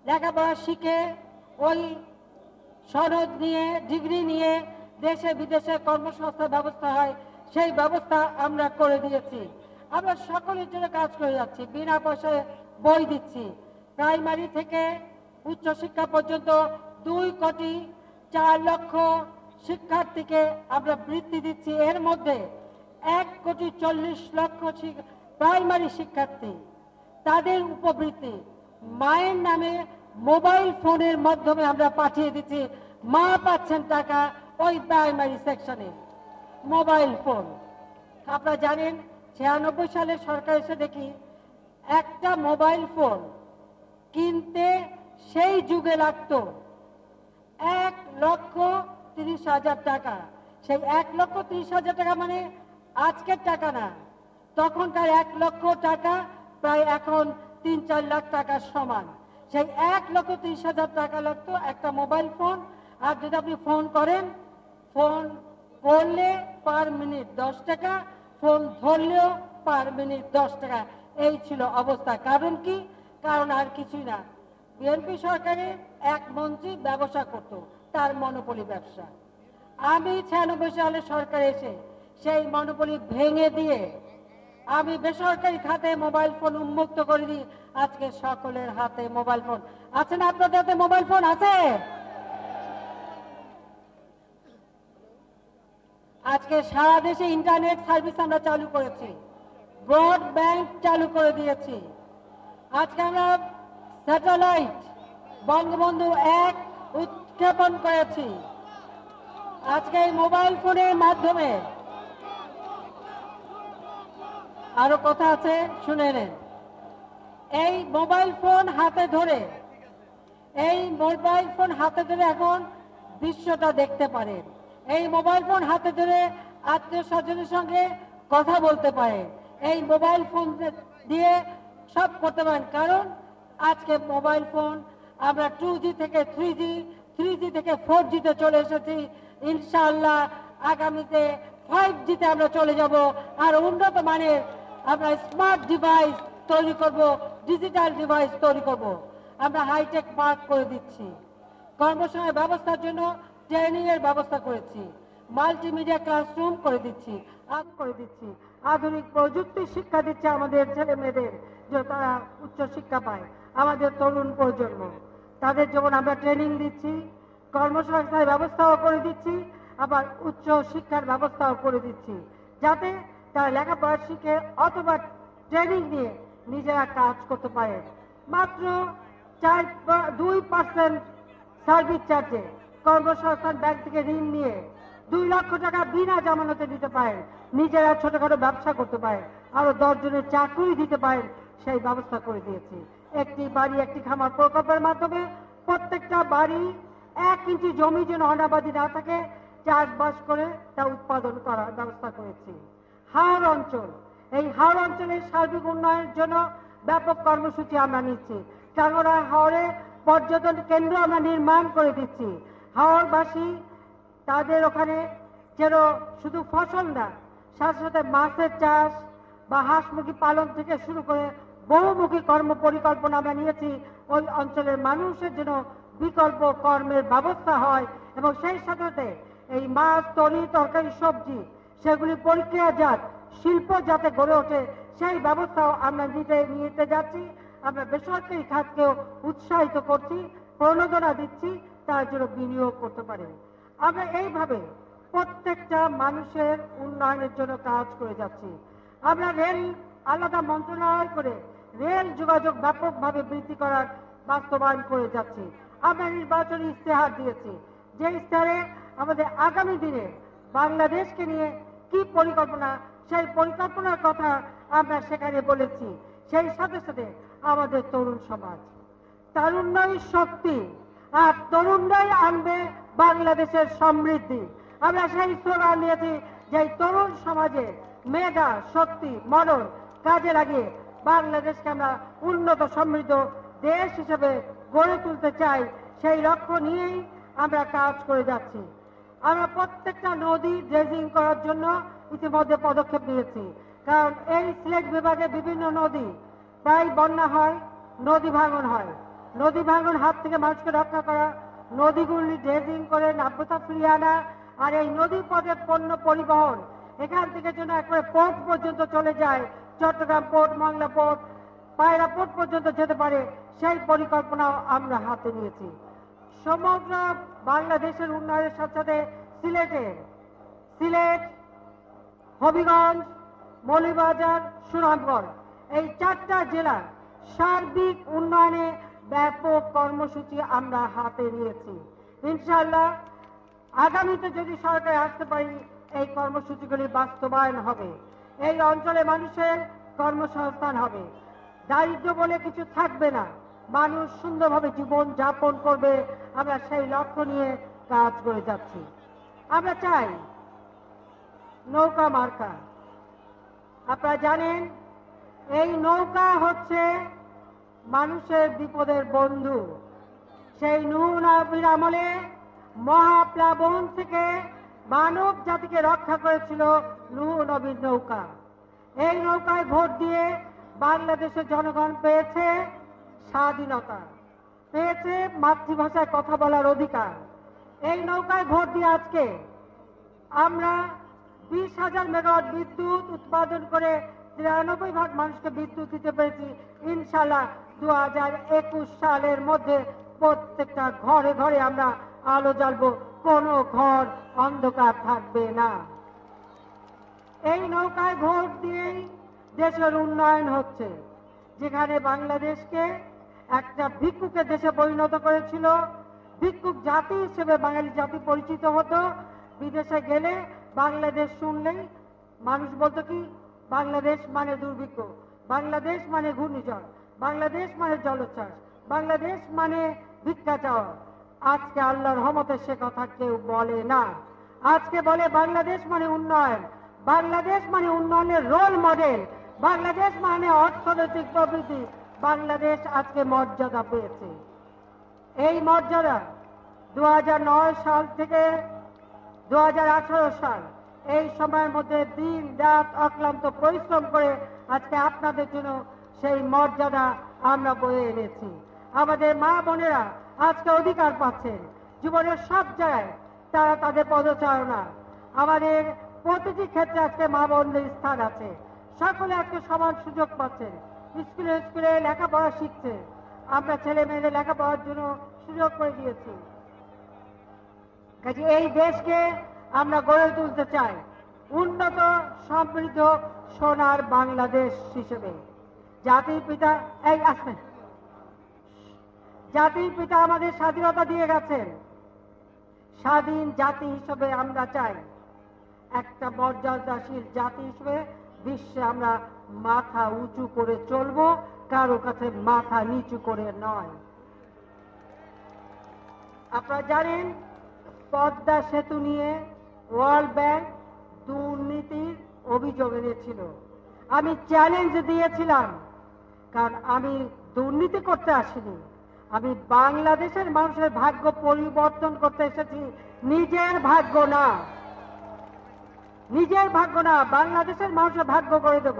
লেখাপড়া শিখে ওই সনদ নিয়ে, ডিগ্রি নিয়ে দেশে বিদেশে কর্মসংস্থান ব্যবস্থা হয়, সেই ব্যবস্থা আমরা করে দিয়েছি। আমরা সকলের জন্য কাজ করে যাচ্ছি, বিনা পয়সায় বই দিচ্ছি। প্রাইমারি থেকে উচ্চশিক্ষা পর্যন্ত 2,04,00,000 শিক্ষার্থীকে আমরা বৃত্তি দিচ্ছি। এর মধ্যে 1,40,00,000 প্রাইমারি শিক্ষার্থী, তাদের উপবৃত্তি মায়ের নামে মোবাইল ফোনের মাধ্যমে আমরা পাঠিয়ে দিচ্ছি। মা পাচ্ছেন টাকা ওই প্রাইমারি সেকশনে, মোবাইল ফোন। আপনারা জানেন 96 সালে সরকার এসে দেখি একটা মোবাইল ফোন কিনতে সেই যুগে লাগতো 1,30,000 টাকা। সেই 1,30,000 টাকা মানে আজকের টাকা না, তখনকার 1 লক্ষ টাকা প্রায় এখন 3-4 লাখ টাকার সমান। সেই 1,30,000 টাকা লাগতো একটা মোবাইল ফোন। আর যদি আপনি ফোন করেন, ফোন করলে পার মিনিট 10 টাকা, ফোন ধরলেও পার মিনিট 10 টাকা। এই ছিল অবস্থা। কারণ কি? কারণ আর কিছুই না, বিএনপি সরকারের এক মন্ত্রী ব্যবসা করত, তার মনোপলি ব্যবসা। আমি 96 সালে সরকার এসে সেই মনোপলি ভেঙে দিয়ে আমি বেসরকারি খাতে মোবাইল ফোন উন্মুক্ত করে দিই। আজকে সকলের হাতে মোবাইল ফোন আছে না? আপনাদের হাতে মোবাইল ফোন আছে? আজকে সারা দেশে ইন্টারনেট সার্ভিস আমরা চালু করেছি, ব্রডব্যান্ড চালু করে দিয়েছি। আজকে আমরা স্যাটেলাইট বঙ্গবন্ধু 1 উৎক্ষেপণ করেছি। আজকে এই মোবাইল ফোনের মাধ্যমে আরো কথা আছে, শুনে নেন। এই মোবাইল ফোন হাতে ধরে এখন দৃশ্যটা দেখতে পারেন। এই মোবাইল ফোন হাতে ধরে আত্মীয় স্বজনের সঙ্গে কথা বলতে পারেন। এই মোবাইল ফোন দিয়ে সব করতে পারেন, কারণ আজকে মোবাইল ফোন আমরা 2G থেকে 3G, 3G থেকে 4G তে চলে এসেছি। ইনশাআল্লাহ আগামীতে 5G তে আমরা চলে যাব, আর উন্নত মানের আমরা স্মার্ট ডিভাইস তৈরি করব, ডিজিটাল ডিভাইস তৈরি করব। আমরা হাইটেক পার্ক করে দিচ্ছি, কর্মসংস্থানের ব্যবস্থার জন্য ট্রেনিং এর ব্যবস্থা করেছি, মাল্টিমিডিয়া ক্লাসরুম করে দিচ্ছি, আধুনিক প্রযুক্তি শিক্ষা দিচ্ছে আমাদের ছেলে মেয়েদের, যে তারা উচ্চ শিক্ষা পায়। আমাদের তরুণ প্রজন্ম, তাদের যেমন আমরা ট্রেনিং দিচ্ছি, কর্মসংস্থানের ব্যবস্থাও করে দিচ্ছি, আবার উচ্চ শিক্ষার ব্যবস্থাও করে দিচ্ছি, যাতে তারা লেখাপড়া শিখে অথবা ট্রেনিং নিয়ে নিজেরা কাজ করতে পারে। মাত্র 2% সার্ভিস চার্জে কর্মসংস্থান ব্যাংক থেকে ঋণ নিয়ে 2 লক্ষ টাকা বিনা জামানতে দিতে পারেন, নিজেরা ছোটখাটো ব্যবসা করতে পারেন, আরো 10 জনের চাকরি দিতে পারেন, সেই ব্যবস্থা করে দিয়েছি। একটি বাড়ি একটি খামার প্রকল্পের মাধ্যমে প্রত্যেকটা বাড়ি 1 ইঞ্চি জমি যেন অনাবাদি না থাকে, চাষবাস করে তা উৎপাদন করার ব্যবস্থা করেছি। হাওড় অঞ্চল, এই হাওড় অঞ্চলের সার্বিক উন্নয়নের জন্য ব্যাপক কর্মসূচি আমরা নিচ্ছি। টাঙ্গরা হাওড়ে পর্যটন কেন্দ্র আমরা নির্মাণ করে দিচ্ছি। হাওড়বাসী তাদের ওখানে যেন শুধু ফসল না, সাথে সাথে মাছের চাষ বা হাঁস মুরগি পালন থেকে শুরু করে বহুমুখী কর্ম পরিকল্পনা আমরা নিয়েছি। ওই অঞ্চলের মানুষের জন্য বিকল্প কর্মের ব্যবস্থা হয়, এবং সেই সাথে এই মাছ, তরকারি, সবজি সেগুলি প্রক্রিয়াজাত শিল্প যাতে গড়ে ওঠে, সেই ব্যবস্থাও আমরা নিতে যাচ্ছি। আমরা বেসরকারি খাতকেও উৎসাহিত করছি, প্রণোদনা দিচ্ছি, তার জন্য বিনিয়োগ করতে পারে। আমরা এইভাবে প্রত্যেকটা মানুষের উন্নয়নের জন্য কাজ করে যাচ্ছি। আমরা রেল আলাদা মন্ত্রণালয় করে রেল যোগাযোগ ব্যাপকভাবে বৃদ্ধি করার বাস্তবায়ন করে যাচ্ছি। আমরা নির্বাচনী ইশতেহার দিয়েছি, যে ইশতেহারে আমাদের আগামী দিনে বাংলাদেশকে নিয়ে কি পরিকল্পনা, সেই পরিকল্পনার কথা আমরা সেখানে বলেছি। সেই সাথে সাথে আমাদের তরুণ সমাজ, তারুণ্যই শক্তি, আর তরুণরাই আনবে বাংলাদেশের সমৃদ্ধি। আমরা সেই স্লোগান নিয়েছি যে তরুণ সমাজে মেধা, শক্তি, মনন কাজে লাগিয়ে বাংলাদেশকে আমরা উন্নত সমৃদ্ধ দেশ হিসেবে গড়ে তুলতে চাই। সেই লক্ষ্য নিয়েই আমরা কাজ করে যাচ্ছি। আমরা প্রত্যেকটা নদী ড্রেজিং করার জন্য ইতিমধ্যে পদক্ষেপ নিয়েছি, কারণ এই সিলেট বিভাগে বিভিন্ন নদী প্রায় বন্যা হয়, নদী ভাঙন হয়। নদী ভাঙন হাত থেকে মানুষকে রক্ষা করা, নদীগুলি ড্রেজিং করে নাব্যতা ফিরিয়ে আনা, আর এই নদী পথে পণ্য পরিবহন এখান থেকে যেন একবারে পোর্ট পর্যন্ত চলে যায়, চট্টগ্রাম পোর্ট, মংলা পোর্ট, পায়রা পোর্ট পর্যন্ত যেতে পারে, সেই পরিকল্পনাও আমরা হাতে নিয়েছি। সমগ্র বাংলাদেশের উন্নয়নের সাথে সাথে সিলেট, হবিগঞ্জ, মৌলভীবাজার, সুনামগঞ্জ এই 4টা জেলার সার্বিক উন্নয়নে ব্যাপক কর্মসূচি আমরা হাতে নিয়েছি। ইনশাআল্লাহ আগামীতে যদি সরকারে আসতে পারি, এই কর্মসূচিগুলি বাস্তবায়ন হবে। এই অঞ্চলে মানুষের কর্মসংস্থান হবে, দারিদ্র্য বলে কিছু থাকবে না, মানুষ সুন্দরভাবে জীবন যাপন করবে। আমরা সেই লক্ষ্য নিয়ে কাজ করে যাচ্ছি। আমরা চাই নৌকা মার্কা। আপনারা জানেন এই নৌকা হচ্ছে মানুষের বিপদের বন্ধু। সেই নূহ নবীর আমলে মহাপ্লাবন থেকে মানব জাতিকে রক্ষা করেছিল নূহ নবীর নৌকা। এই নৌকায় ভোট দিয়ে বাংলাদেশের জনগণ পেয়েছে স্বাধীনতা, পেয়েছে মাতৃভাষায় কথা বলার অধিকার। এই নৌকায় ভোট দিয়ে আজকে আমরা 20,000 মেগাওয়াট বিদ্যুৎ উৎপাদন করে 93% মানুষকে বিদ্যুৎ দিতে পেরেছি। ইনশাআল্লাহ 2021 সালের মধ্যে প্রত্যেকটা ঘরে ঘরে আমরা আলো জ্বালবো, কোনো ঘর অন্ধকার থাকবে না। এই নৌকায় ভোট দিয়েই দেশের উন্নয়ন হচ্ছে। যেখানে বাংলাদেশকে একটা ভিক্ষুকের দেশে পরিণত করেছিল, ভিক্ষুক জাতি হিসেবে বাঙালি জাতি পরিচিত হতো। বিদেশে গেলে বাংলাদেশ শুনলেই মানুষ বলতো কি, বাংলাদেশ মানে দুর্ভিক্ষ, বাংলাদেশ মানে ঘূর্ণিঝড়, বাংলাদেশ মানে জলোচ্ছ্বাস, বাংলাদেশ মানে ভিক্ষা চাওয়া। আজকে আল্লাহর রহমতে সে কথা কেউ বলে না। আজকে বলে বাংলাদেশ মানে উন্নয়ন, বাংলাদেশ মানে উন্নয়নের রোল মডেল, বাংলাদেশ মানে অর্থনৈতিক প্রবৃদ্ধি। বাংলাদেশ আজকে মর্যাদা পেয়েছে। এই মর্যাদা 2009 সাল থেকে 2018 সাল এই সময়ের মধ্যে দিন রাত অক্লান্ত পরিশ্রম করে আজকে আপনাদের জন্য সেই মর্যাদা আমরা বয়ে এনেছি। আমাদের মা বোনেরা আজকে অধিকার পাচ্ছেন জীবনের সব জায়গায়, তারা তাদের পদচারণা। আমাদের প্রতিটি ক্ষেত্রে আজকে মা বোনদের স্থান আছে, সকলে আজকে সমান সুযোগ পাচ্ছেন, স্কুলে স্কুলে লেখাপড়া শিখছে। আমরা ছেলে মেয়েদের লেখাপড়ার জন্য সুযোগ করে দিয়েছি। কাজে এই দেশকে আমরা গড়ে তুলতে চাই উন্নত সমৃদ্ধ সোনার বাংলাদেশ হিসেবে। জাতির পিতা জাতির পিতা আমাদের স্বাধীনতা দিয়ে গেছেন। স্বাধীন জাতি হিসেবে আমরা চাই একটা মর্যাদাশীল জাতি হিসেবে বিশ্বে আমরা মাথা উঁচু করে চলবো, কারো কাছে মাথা নিচু করে নয়। আপনারা জানেন পদ্মা সেতু নিয়ে ওয়ার্ল্ড ব্যাংক দুর্নীতির অভিযোগ এনেছিল। আমি চ্যালেঞ্জ দিয়েছিলাম, কারণ আমি দুর্নীতি করতে আসিনি, আমি বাংলাদেশের মানুষের ভাগ্য পরিবর্তন করতে এসেছি। নিজের ভাগ্য না, নিজের ভাগ্য না, বাংলাদেশের মানুষের ভাগ্য করে দেব।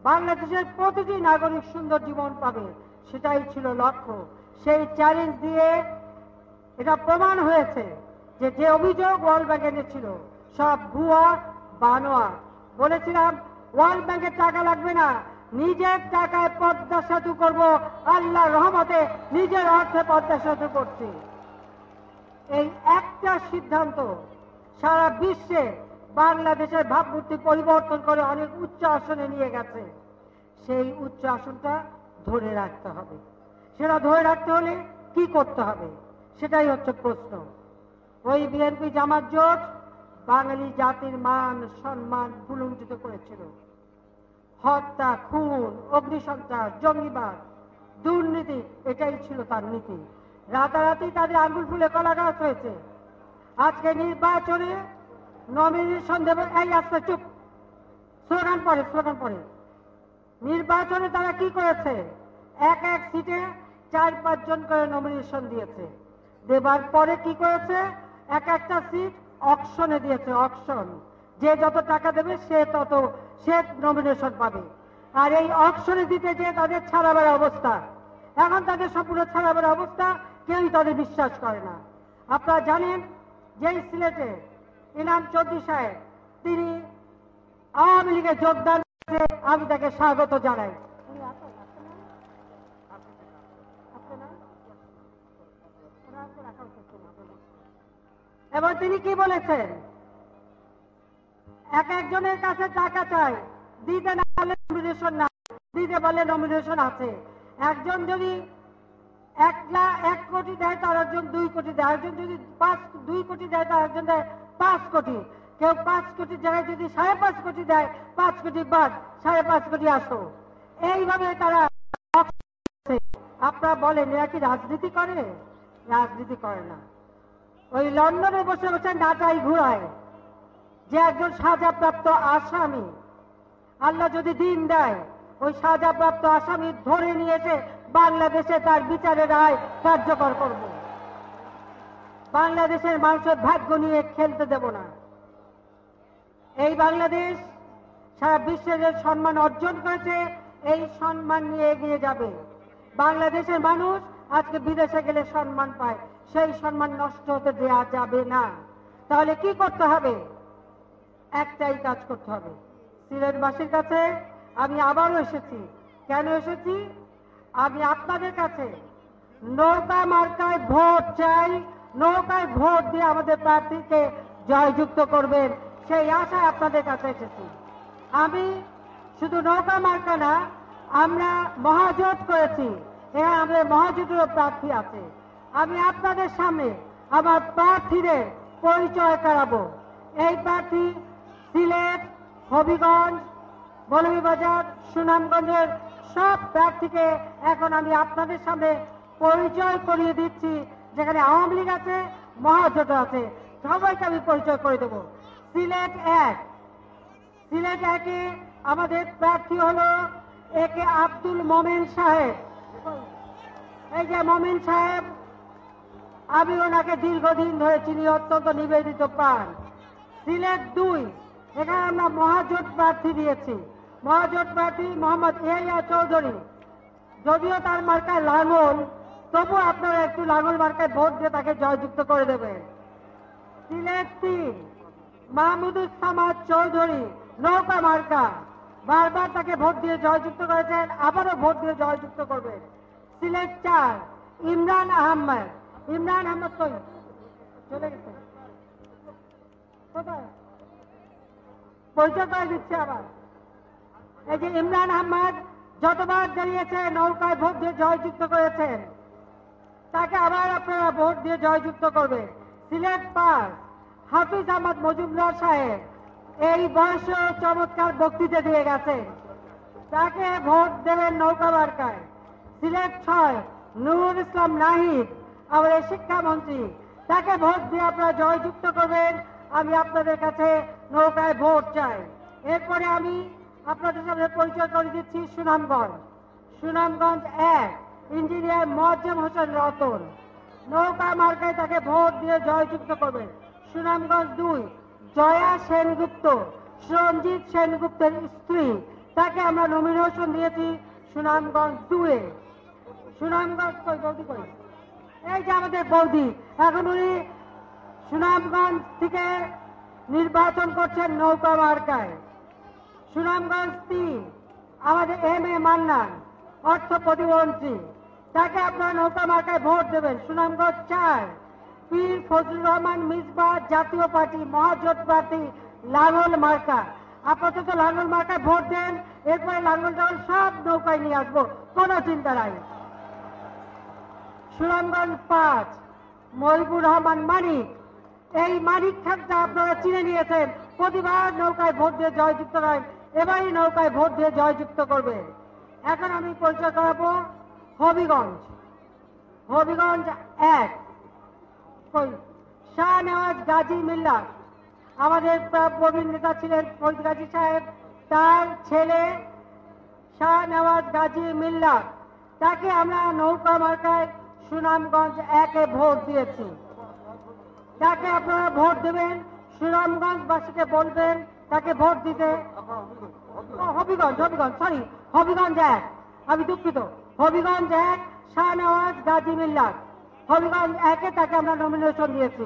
বাংলাদেশের প্রতিটি নাগরিক সুন্দর জীবন পাবে, সেটাই ছিল লক্ষ্য। সেই চ্যালেঞ্জ দিয়ে এটা প্রমাণ হয়েছে যে যে অভিযোগ ওয়ার্ল্ড ব্যাংক এনেছিল সব ভুয়া বানোয়া। বলেছিলাম ওয়ার্ল্ড ব্যাংকের টাকা লাগবে না, নিজের টাকায় পদ্মা সেতু করবো, আল্লাহর রহমতে নিজের অর্থে পদ্মা সেতু করছি। এই একটা সিদ্ধান্ত সারা বিশ্বে বাংলাদেশের ভাবমূর্তি পরিবর্তন করে অনেক উচ্চ আসনে নিয়ে গেছে। সেই উচ্চ আসনটা ধরে রাখতে হবে। সেটা ধরে রাখতে হলে কি করতে হবে, সেটাই হচ্ছে প্রশ্ন। ওই বিএনপি জামাত জোট বাঙালি জাতির মান সম্মান ভুলুণ্ঠিত করেছিল। হত্যা, খুন, অগ্নিসন্ত্রাস, জঙ্গিবাদ, দুর্নীতি, এটাই ছিল তার নীতি। রাতারাতি তাদের আঙ্গুল ফুলে কলা গাছ হয়েছে। আজকে নির্বাচনে নমিনেশন দেবে, এই আস্তে চুপ, স্লোগান পড়ে। নির্বাচনে তারা কি করেছে, এক এক সিটে 4-5 জন করে নমিনেশন দিয়েছে। দেবার পরে কি করেছে, এক একটা সিট অকশনে দিয়েছে। অকশন, যে যত টাকা দেবে সে নমিনেশন পাবে। আর এই অকশনে দিতে যে তাদের ছাড়াবার অবস্থা, এখন তাদের সম্পূর্ণ ছাড়াবার অবস্থা, কেউই তাদের বিশ্বাস করে না। আপনারা জানেন যেই সিলেটে ইনাম চৌধুরী সাহেব তিনি আওয়ামী লীগে যোগদান করেছে, আমি তাকে স্বাগত জানাই। এবং তিনি কি বলেছেন, এক একজনের কাছে টাকা চাই, দিতে না পারলে নমিনেশন না, দিতে পারলে নমিনেশন আছে। একজন যদি 1 কোটি দেয় তার একজন 2 কোটি দেয়, একজন যদি 2 কোটি দেয় তার একজন দেয় 5 কোটি। কেউ 5 কোটির জায়গায় যদি 5.5 কোটি দেয়, 5 কোটি বাদ, 5.5 কোটি আসো। এইভাবে তারা, আপনারা বলেন এরা কি রাজনীতি করে? রাজনীতি করে না। ওই লন্ডনে বসে বসে নাটাই ঘুরায় যে একজন সাজাপ্রাপ্ত আসামি, আল্লাহ যদি দিন দেয়, ওই সাজাপ্রাপ্ত আসামি ধরে নিয়েছে বাংলাদেশে তার বিচারের রায় কার্যকর করব। বাংলাদেশের মানুষের ভাগ্য নিয়ে খেলতে দেব না। এই বাংলাদেশ সারা বিশ্বে যে সম্মান অর্জন করেছে, এই সম্মান নিয়ে এগিয়ে যাবে। বাংলাদেশের মানুষ আজকে বিদেশে গেলে সম্মান পায়, সেই সম্মান নষ্ট হতে দেওয়া যাবে না। তাহলে কি করতে হবে? একটাই কাজ করতে হবে। সিলেটবাসীর কাছে আমি আবারও এসেছি। কেন এসেছি? আমি আপনাদের কাছে নৌকা মার্কায় ভোট চাই, নৌকায় ভোট দিয়ে আমাদের প্রার্থীকে জয়যুক্ত করবেন, সেই আশায় আপনাদের কাছে এসেছি। আমি শুধু নৌকা মার্কা না, আমরা মহাজোট করেছি, এখানে আমাদের মহাজোটেরও প্রার্থী আছে। আমি আপনাদের সামনে আমার প্রার্থীদের পরিচয় করাবো। এই প্রার্থী সিলেট, হবিগঞ্জ, মৌলভীবাজার, সুনামগঞ্জের সব প্রার্থীকে এখন আমি আপনাদের সামনে পরিচয় করিয়ে দিচ্ছি, যেখানে আওয়ামী লীগ আছে, মহাজোট আছে, সবাইকে আমি পরিচয় করে দেব। সিলেট 1, সিলেট 1-এ আমাদের প্রার্থী হলো একে আব্দুল মোমেন সাহেব। এই যে মোমেন সাহেব, আমি ওনাকে দীর্ঘদিন ধরে চিনি, অত্যন্ত নিবেদিত প্রাণ। সিলেট 2, এখানে আমরা মহাজোট প্রার্থী দিয়েছি। মহাজোট প্রার্থী মোহাম্মদ ইয়াহিয়া চৌধুরী, যদিও তার মার্কায় লাঙ্গল, তবু আপনারা একটু লাঙ্গল মার্কায় ভোট দিয়ে তাকে জয়যুক্ত করে দেবেন। সিলেট 3, মাহমুদুস সামাদ চৌধুরী, নৌকা মার্কা, বারবার তাকে ভোট দিয়ে জয়যুক্ত করেছেন, আবারও ভোট দিয়ে জয়যুক্ত করবেন। সিলেট 4, ইমরান আহমেদ। ইমরান আহমেদ কই চলে গেছে, কোথায়? পরিচয় করে দিচ্ছে আবার। এই যে ইমরান আহমেদ যতবার দাঁড়িয়েছে নৌকায় ভোট দিয়ে জয়যুক্ত করেছেন, তাকে আবার আপনারা ভোট দিয়ে জয়যুক্ত করবেন। সিলেট 5, হাফিজ আহমদ মজুমদার সাহেব, এই বয়সেও চমৎকার বক্তৃতা দিয়ে গেছেন, তাকে ভোট দেবেন নৌকা মার্কায়। সিলেট 6, নুরুল ইসলাম নাহিদ, আমাদের শিক্ষামন্ত্রী, তাকে ভোট দিয়ে আপনারা জয়যুক্ত করবেন। আমি আপনাদের কাছে নৌকায় ভোট চাই। এরপরে আমি আপনাদের সামনে পরিচয় করে দিচ্ছি সুনামগঞ্জ। সুনামগঞ্জ 1, ইঞ্জিনিয়ার মোয়াজ্জেম হোসেন রতন, নৌকা মার্কায় তাকে ভোট দিয়ে জয়যুক্ত করবেন। সুনামগঞ্জ 2, জয়া সেনগুপ্ত, সঞ্জিত সেনগুপ্তের স্ত্রী, তাকে আমরা নমিনেশন দিয়েছি সুনামগঞ্জ 2-এ। সুনামগঞ্জ কই বৌদি কই? এই যে আমাদের বৌদি, এখন উনি সুনামগঞ্জ থেকে নির্বাচন করছেন নৌকা মার্কায়। সুনামগঞ্জ 3, আমাদের এম.এ. মান্নান, অর্থ প্রতিমন্ত্রী, তাকে আপনারা নৌকা মার্কায় ভোট দেবেন। সুনামগঞ্জ 4, পীর ফজলুর রহমান মিসবাহ, জাতীয় পার্টি, মহাজোট প্রার্থী, লাঙ্গল মার্কা। আপাতত লাঙ্গল মার্কায় ভোট দেন, এরপরে লাঙ্গল টাঙ্গল সব নৌকায় নিয়ে আসবো, কোনো চিন্তা নাই। সুনামগঞ্জ 5, মহিবুর রহমান মানিক, এই মানিক খানটা আপনারা চিনে নিয়েছেন, প্রতিবার নৌকায় ভোট দিয়ে জয়যুক্ত করেন, এবারই নৌকায় ভোট দিয়ে জয়যুক্ত করবে। এখন আমি পরিচয় করাবো হবিগঞ্জ। হবিগঞ্জ 1, শাহনেওয়াজ গাজী মিল্লাত, আমাদের প্রবীণ নেতা ছিলেন ফরিদ গাজী সাহেব, তার ছেলে শাহনেওয়াজ গাজী মিল্লাত, তাকে আমরা নৌকা মার্কায় সুনামগঞ্জ 1-এ ভোট দিয়েছি। তাকে আপনারা ভোট দেবেন, সুনামগঞ্জবাসীকে বলবেন তাকে ভোট দিতে। হবিগঞ্জ সরি, হবিগঞ্জ 1, আমি দুঃখিত, হবিগঞ্জ 1, শাহনেওয়াজ গাজী মিল্লাত, হবিগঞ্জ 1-এ তাকে আমরা নমিনেশন দিয়েছি।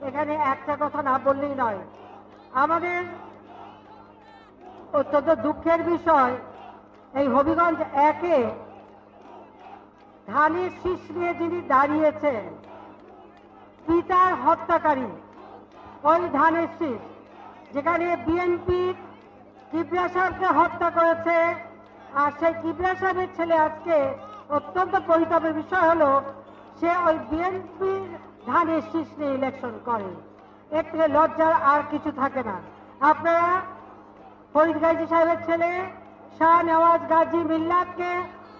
এখানে একটা কথা না বললেই নয়, আমাদের অত্যন্ত দুঃখের বিষয়, এই হবিগঞ্জ 1-এ ধানের শীষ নিয়ে যিনি দাঁড়িয়েছেন, পিতার হত্যাকারী, ওই ধানের শীষ, যেখানে বিএনপি কিবরিয়া সাহেবকে হত্যা করেছে, আর সেই কিবরিয়া সাহেবের ছেলে আজকে অত্যন্ত পরিতাপের বিষয় হলো সে ওই বিএনপির ধানের শীষ নিয়ে ইলেকশন করে। এর থেকে লজ্জার আর কিছু থাকে না। আপনারা ফরিদ গাজী সাহেবের ছেলে শাহনেওয়াজ গাজী মিল্লাতকে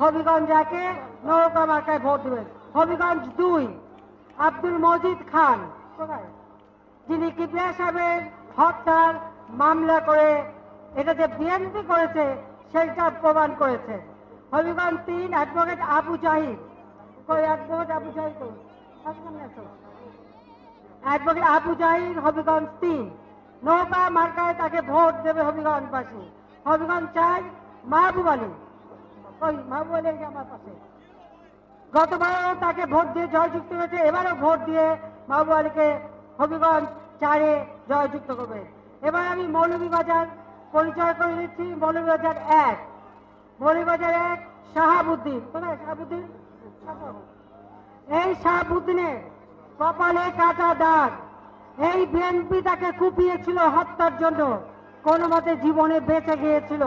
হবিগঞ্জ 1-এ নৌকা মার্কায় ভোট দেবেন। হবিগঞ্জ 2, আব্দুল মজিদ খান, যিনি কিবরিয়া সাহেবের হত্যার মামলা করে এটা যে বিএনপি করেছে সেটা প্রমাণ করেছে। হবিগঞ্জ 3, অ্যাডভোকেট আবু জাহিদ, অ্যাডভোকেট আবু জাহিদ, হবিগঞ্জ 3, নৌকা মার্কায় তাকে ভোট দেবে হবিগঞ্জবাসী। হবিগঞ্জ 4, মাহবুব আলী, মাহবুব আলী আমার পাশে, গতবারও তাকে ভোট দিয়ে জয়যুক্ত হয়েছে, এবারও ভোট দিয়ে মাহবুব আলীকে হবিগঞ্জ 4-এ জয়যুক্ত করবে। এবার আমি মৌলভীবাজার পরিচয় করে দিচ্ছি। মৌলভীবাজার 1, মৌলভীবাজার 1, শাহাবুদ্দিন, কোথায় শাহাবুদ্দিন? এই শাহাবুদ্দিনের কপালে কাটা দাগ, এই বিএনপি তাকে কুপিয়েছিল হত্যার জন্য, কোন মতে জীবনে বেঁচে গিয়েছিল।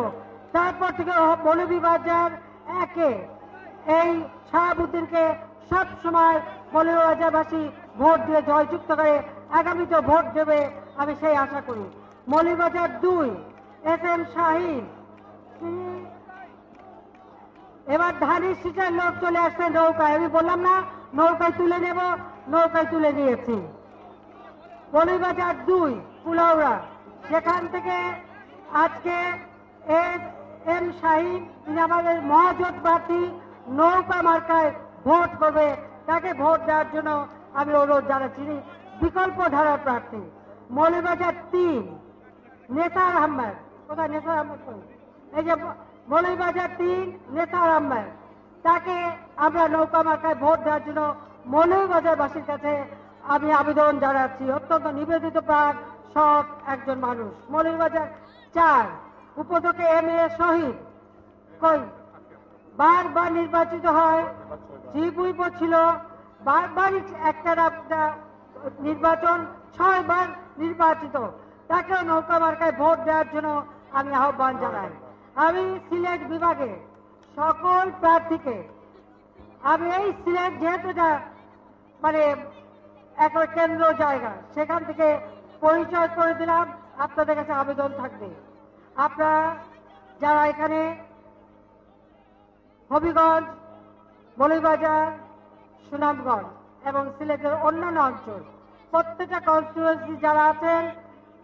তারপর থেকে মৌলভীবাজার 1-এ এই শাহাবুদ্দিনকে সবসময় মৌলভীবাজারবাসী ভোট দিয়ে জয়যুক্ত করে, আগামীতে ভোট দেবে আমি সেই আশা করি। মৌলভীবাজার 2, এস.এম. শাহিন, এবার ধানের শীষের লোক চলে আসছে নৌকায়, আমি বললাম না নৌকায় তুলে নেব, নৌকায় তুলে নিয়েছি। মৌলভীবাজার 2 কুলাউড়া, সেখান থেকে আজকে এম শাহিন, তিনি আমাদের মহাজোট প্রার্থী, নৌকা মার্কায় ভোট করবে, তাকে ভোট দেওয়ার জন্য আমি অনুরোধ জানাচ্ছি। বিকল্প ধারার প্রার্থী। মৌলভীবাজার 3 নেসার আহমেদ, কোথায় নেসার আহমেদ? এই যে মৌলভীবাজার 3 নেসার আহমেদ, তাকে আমরা নৌকা মার্কায় ভোট দেওয়ার জন্য মৌলভীবাজারবাসীর কাছে আমি আবেদন জানাচ্ছি। অত্যন্ত নিবেদিত প্রাণ, সৎ একজন মানুষ। মৌলভীবাজার 4 উপত্যকা MA শহীদ, কই বারবার নির্বাচিত হয়, চিফ হুইপ ছিল, বারবার একটা নির্বাচন, 6 বার নির্বাচিত, তাকেও নৌকা মার্কায় ভোট দেওয়ার জন্য আমি আহ্বান জানাই। আমি সিলেট বিভাগে সকল প্রার্থীকে, আমি এই সিলেট যেহেতু মানে একটা কেন্দ্র জায়গা, সেখান থেকে পরিচয় করে দিলাম, আপনাদের কাছে আবেদন থাকবে। আপনারা যারা এখানে হবিগঞ্জ, মৌলভীবাজার, সুনামগঞ্জ এবং সিলেটের অন্যান্য অঞ্চল, প্রত্যেকটা কনস্টিটিউয়েন্সি যারা আছেন,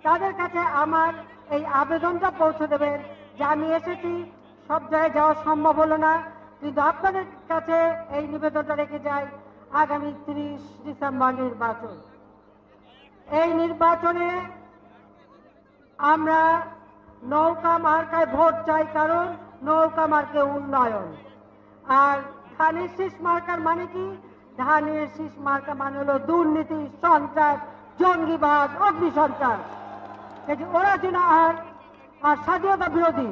তাদের কাছে আমার এই আবেদনটা পৌঁছে দেবেন যে আমি এসেছি, সব জায়গায় যাওয়া সম্ভব হলো না, কিন্তু আপনাদের কাছে এই নিবেদনটা রেখে যাই। আগামী 30 ডিসেম্বর নির্বাচন, এই নির্বাচনে আমরা নৌকা মার্কায় ভোট চাই, কারণ নৌকা মার্কে উন্নয়ন। আর ধানের শীষ মার্কার মানে কি? ধানের শীষ মার্কা মানে হলো দুর্নীতি, সন্ত্রাস, জঙ্গিবাদ, অগ্নিসন্ত্রাস। ওরা যেন আর স্বাধীনতা বিরোধী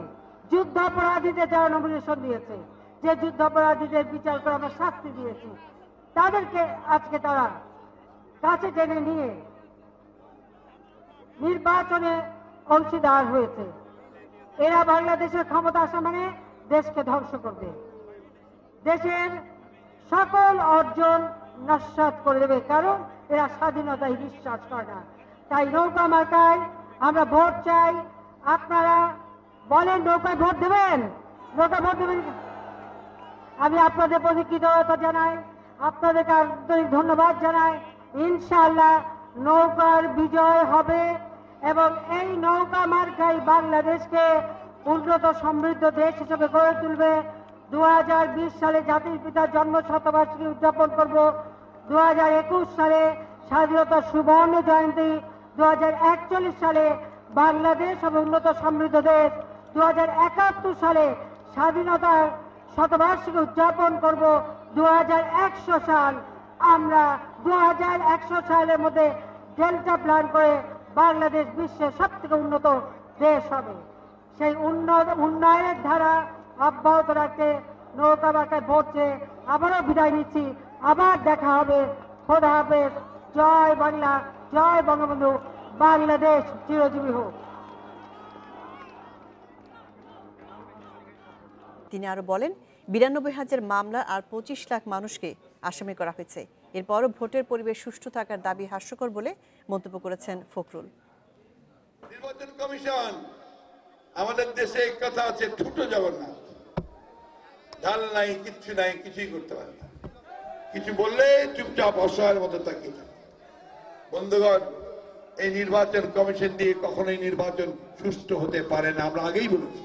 যুদ্ধাপরাধীদের যারা নমিনেশন দিয়েছে, যে যুদ্ধাপরাধীদের বিচার করে আমরা শাস্তি দিয়েছি, তাদেরকে আজকে তারা কাছে টেনে নিয়ে নির্বাচনে অংশীদার হয়েছে। এরা বাংলাদেশের ক্ষমতা আসা মানে দেশকে ধ্বংস করবে, দেশের সকল অর্জন নস্যাৎ করে দেবে, কারণ এরা স্বাধীনতায় বিশ্বাস করে না। তাই নৌকা মার্কায় আমরা ভোট চাই। আপনারা বলেন নৌকায় ভোট দেবেন, নৌকা ভোট দেবেন। আমি আপনাদের প্রতি কৃতজ্ঞতা জানাই, আপনাদেরকে আন্তরিক ধন্যবাদ জানাই। ইনশাআল্লাহ নৌকার বিজয় হবে এবং এই নৌকা মার্কাই বাংলাদেশকে উন্নত সমৃদ্ধ দেশ হিসেবে গড়ে তুলবে। 2020 সালে জাতির পিতার জন্ম শতবার্ষিকী উদযাপন করব, 2021 সালে স্বাধীনতার সুবর্ণ জয়ন্তী, 2041 সালে বাংলাদেশ হবে উন্নত সমৃদ্ধ দেশ, 2071 সালে স্বাধীনতার শতবার্ষিকী উদযাপন করব, 2100 সাল। আমরা 2100 সালের মধ্যে ডেল্টা প্ল্যান করে বাংলাদেশ বিশ্বের সবথেকে উন্নত দেশ হবে। সেই উন্নয়নের ধারা অব্যাহত রাখতে নৌকা মার্কায় ভোট চেয়ে আবারও বিদায় নিচ্ছি। আবার দেখা হবে। খোদা হাফেজ। জয় বাংলা, জয় বঙ্গবন্ধু, বাংলাদেশ চিরজীবী হোক। তিনি আরো বলেন, 92,000 মামলা আর 25 লাখ মানুষকে আসামি করা হয়েছে। এরপরও ভোটের পরিবেশ সুষ্ঠু থাকার দাবি হাস্যকর বলে মন্তব্য করেছেন ফখরুল। নির্বাচন কমিশন আমাদের দেশে এক কথা আছে, ছোট জগন্নাথ, ঢাল নাই, কিচ্ছু নাই, কিছুই করতে পারে না। কিছু বললে চুপচাপ অসহায়ের মতো তাকিয়ে থাকে। বন্ধুগণ, এই নির্বাচন কমিশন দিয়ে কখনোই নির্বাচন সুষ্ঠু হতে পারে না, আমরা আগেই বলেছি।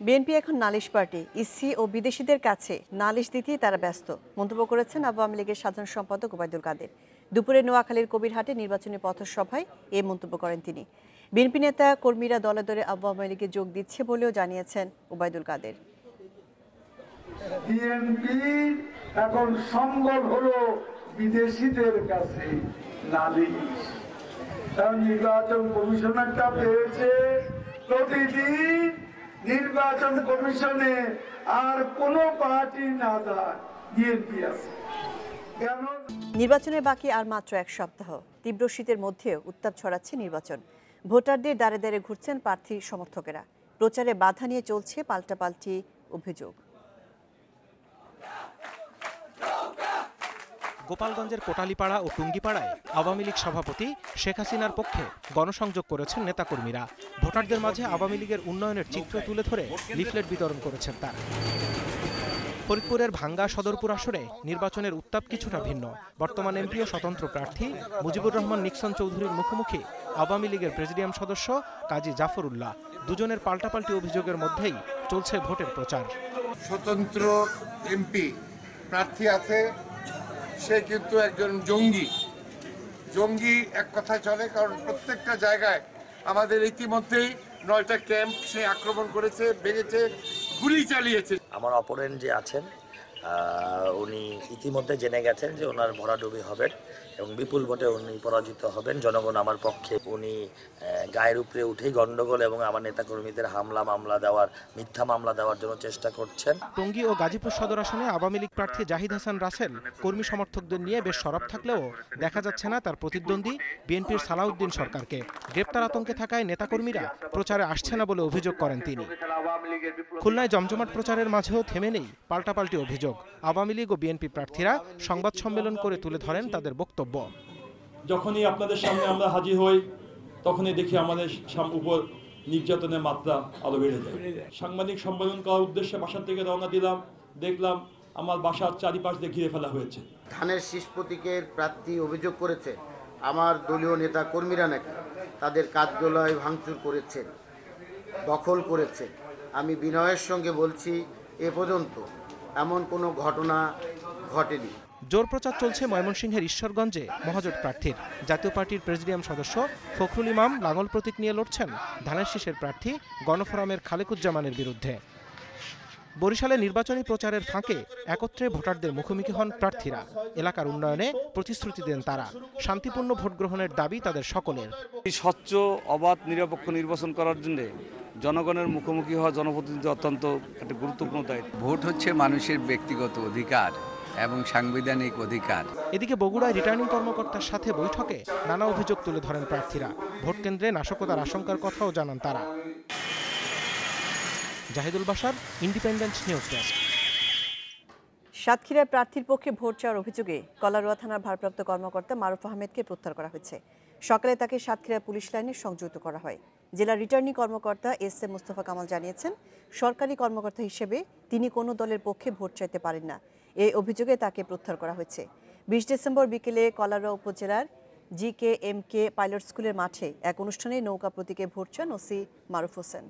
বিএনপি এখন নালিশ পার্টি, ইসি ও বিদেশিদের কাছে নালিশ দিতেই তারা ব্যস্ত মন্তব্য করেছেন আওয়ামী লীগের সাধারণ সম্পাদক ওবায়দুল কাদের। দুপুরে নোয়াখালীর কবিরহাটে নির্বাচনী পথসভায় এ মন্তব্য করেন তিনি। বিএনপি নেতা কর্মীরা দলে দলে আওয়ামী লীগে যোগ দিচ্ছে বলেও জানিয়েছেন ওবায়দুল কাদের। বিএনপি এখন সম্বল হলো বিদেশিদের কাছে নালিশ। কারণ নির্বাচন কমিশন একটা পেয়েছে, প্রতিদিন নির্বাচন কমিশনে আর কোন পার্টি না যায়, বিএনপি আছে। নির্বাচনের বাকি আর মাত্র 1 সপ্তাহ। তীব্র শীতের মধ্যেও উত্তাপ ছড়াচ্ছে নির্বাচন। ভোটারদের দাঁড়ে দাঁড়ে ঘুরছেন প্রার্থী সমর্থকেরা। প্রচারে বাধা নিয়ে চলছে পাল্টাপাল্টি অভিযোগ। গোপালগঞ্জের কোটালীপাড়া ও টুঙ্গিপাড়ায় আওয়ামী লীগ সভাপতি শেখ হাসিনার পক্ষে গণসংযোগ করেছেন নেতাকর্মীরা। ভোটারদের মাঝে আওয়ামী লীগের উন্নয়নের চিত্র তুলে ধরে লিফলেট বিতরণ করেছেন তারা। ফরিদপুরের ভাঙ্গা সদরপুর আসনে নির্বাচনের উত্তাপ কিছুটা ভিন্ন। বর্তমান এমপি ও স্বতন্ত্র প্রার্থী মুজিবুর রহমান নিক্সন চৌধুরীর মুখোমুখি আওয়ামী লীগের প্রেসিডিয়াম সদস্য কাজী জাফর উল্লাহ। দুজনের পাল্টাপাল্টি অভিযোগের মধ্যেই চলছে ভোটের প্রচার। স্বতন্ত্র এমপি প্রার্থী আছে, সে কিন্তু একজন জঙ্গি এক কথা চলে, কারণ প্রত্যেকটা জায়গায় আমাদের ইতিমধ্যেই 9টা ক্যাম্প সে আক্রমণ করেছে, ভেঙেছে, গুলি চালিয়েছে। আমার অপোনেন্ট যে আছেন উনি ইতিমধ্যে জেনে গেছেন যে ওনার ভরাডুবি হবেন এবং বিপুল ভোটে উনি পরাজিত হবেন। জনগণ আমার পক্ষে। উনি গায়ের উপরে উঠেই গন্ডগোল এবং আমার নেতাকর্মীদের মিথ্যা মামলা দেওয়ার জন্য চেষ্টা করছেন। টঙ্গী ও গাজীপুর সদর আসনে আওয়ামী লীগ প্রার্থী জাহিদ হাসান রাসেল কর্মী সমর্থকদের নিয়ে বেশ সরব থাকলেও দেখা যাচ্ছে না তার প্রতিদ্বন্দ্বী বিএনপির সালাউদ্দিন সরকারকে। গ্রেপ্তার আতঙ্কে থাকায় নেতাকর্মীরা প্রচারে আসছে না বলে অভিযোগ করেন তিনি। খুলনায় জমজমাট প্রচারের মাঝেও থেমে নেই পাল্টাপাল্টি অভিযোগ। আওয়ামী লীগ ও বিএনপি প্রার্থীরা সংবাদ সম্মেলন করে তুলে ধরেন তাদের বক্তব্য। যখনই আপনাদের সামনে আমরা হাজির হই তখনই দেখি আমাদের উপর নির্যাতনের মাত্রা আরো বেড়ে যায়। সাংবাদিক সম্মেলন করার উদ্দেশ্যে বাসা থেকে রওনা দিলাম, দেখলাম আমার বাসার চারিপাশ দিয়ে ঘিরে ফেলা হয়েছে। ধানের শীষ প্রতীকের প্রার্থী অভিযোগ করেছে আমার দলীয় নেতা কর্মীরা নাকি তাদের কার্যালয় ভাঙচুর করেছে, দখল করেছে। আমি বিনয়ের সঙ্গে বলছি, এ পর্যন্ত এমন কোনো ঘটনা ঘটেনি। জোর প্রচার চলছে ময়মনসিংহের ঈশ্বরগঞ্জে মহাজোট প্রার্থীর। জাতীয় পার্টির প্রেসিডিয়াম সদস্য ফখরুল ইমাম লাঙল প্রতীক নিয়ে লড়ছেন ধানের শীষের প্রার্থী গণফোরামের খালেকুজ্জামানের বিরুদ্ধে। বরিশালে নির্বাচনী প্রচারের ফাঁকে একত্রে ভোটারদের মুখোমুখি হন প্রার্থীরা। এলাকার উন্নয়নে প্রতিশ্রুতি দেন তারা। শান্তিপূর্ণ ভোট গ্রহণের দাবি তাদের সকলের। স্বচ্ছ, অবাধ, নিরপেক্ষ নির্বাচন করার জন্য জনগণের মুখোমুখি হওয়া জনপ্রতিনিধি অত্যন্ত একটা গুরুত্বপূর্ণ দায়িত্ব। ভোট হচ্ছে মানুষের ব্যক্তিগত অধিকার এবং সাংবিধানিক অধিকার। এদিকে বগুড়ায় রিটার্নিং কর্মকর্তার সাথে বৈঠকে নানা অভিযোগ তুলে ধরেন প্রার্থীরা। ভোট কেন্দ্রে নাশকতার আশঙ্কার কথাও জানান তারা। Zahidul Bashar, Independent News desk. সাতক্ষীরায় প্রার্থীর পক্ষে ভোট চাওয়ার অভিযোগে কলারোয়া থানার ভারপ্রাপ্ত কর্মকর্তা মারুফ আহমেদকে প্রত্যাহার করা হয়েছে। সকালে তাকে সাতক্ষীরা পুলিশ লাইনে সংযুক্ত করা হয়। জেলা রিটার্নিং কর্মকর্তা এস.এ. মোস্তফা কামাল জানিয়েছেন, সরকারি কর্মকর্তা হিসেবে তিনি কোনো দলের পক্ষে ভোট চাইতে পারেন না। এই অভিযোগে তাকে প্রত্যাহার করা হয়েছে। 20 ডিসেম্বর বিকেলে কলারোয়া উপজেলার GKMK পাইলট স্কুলের মাঠে এক অনুষ্ঠানে নৌকা প্রতীকে ভোট চান ওসি মারুফ হোসেন।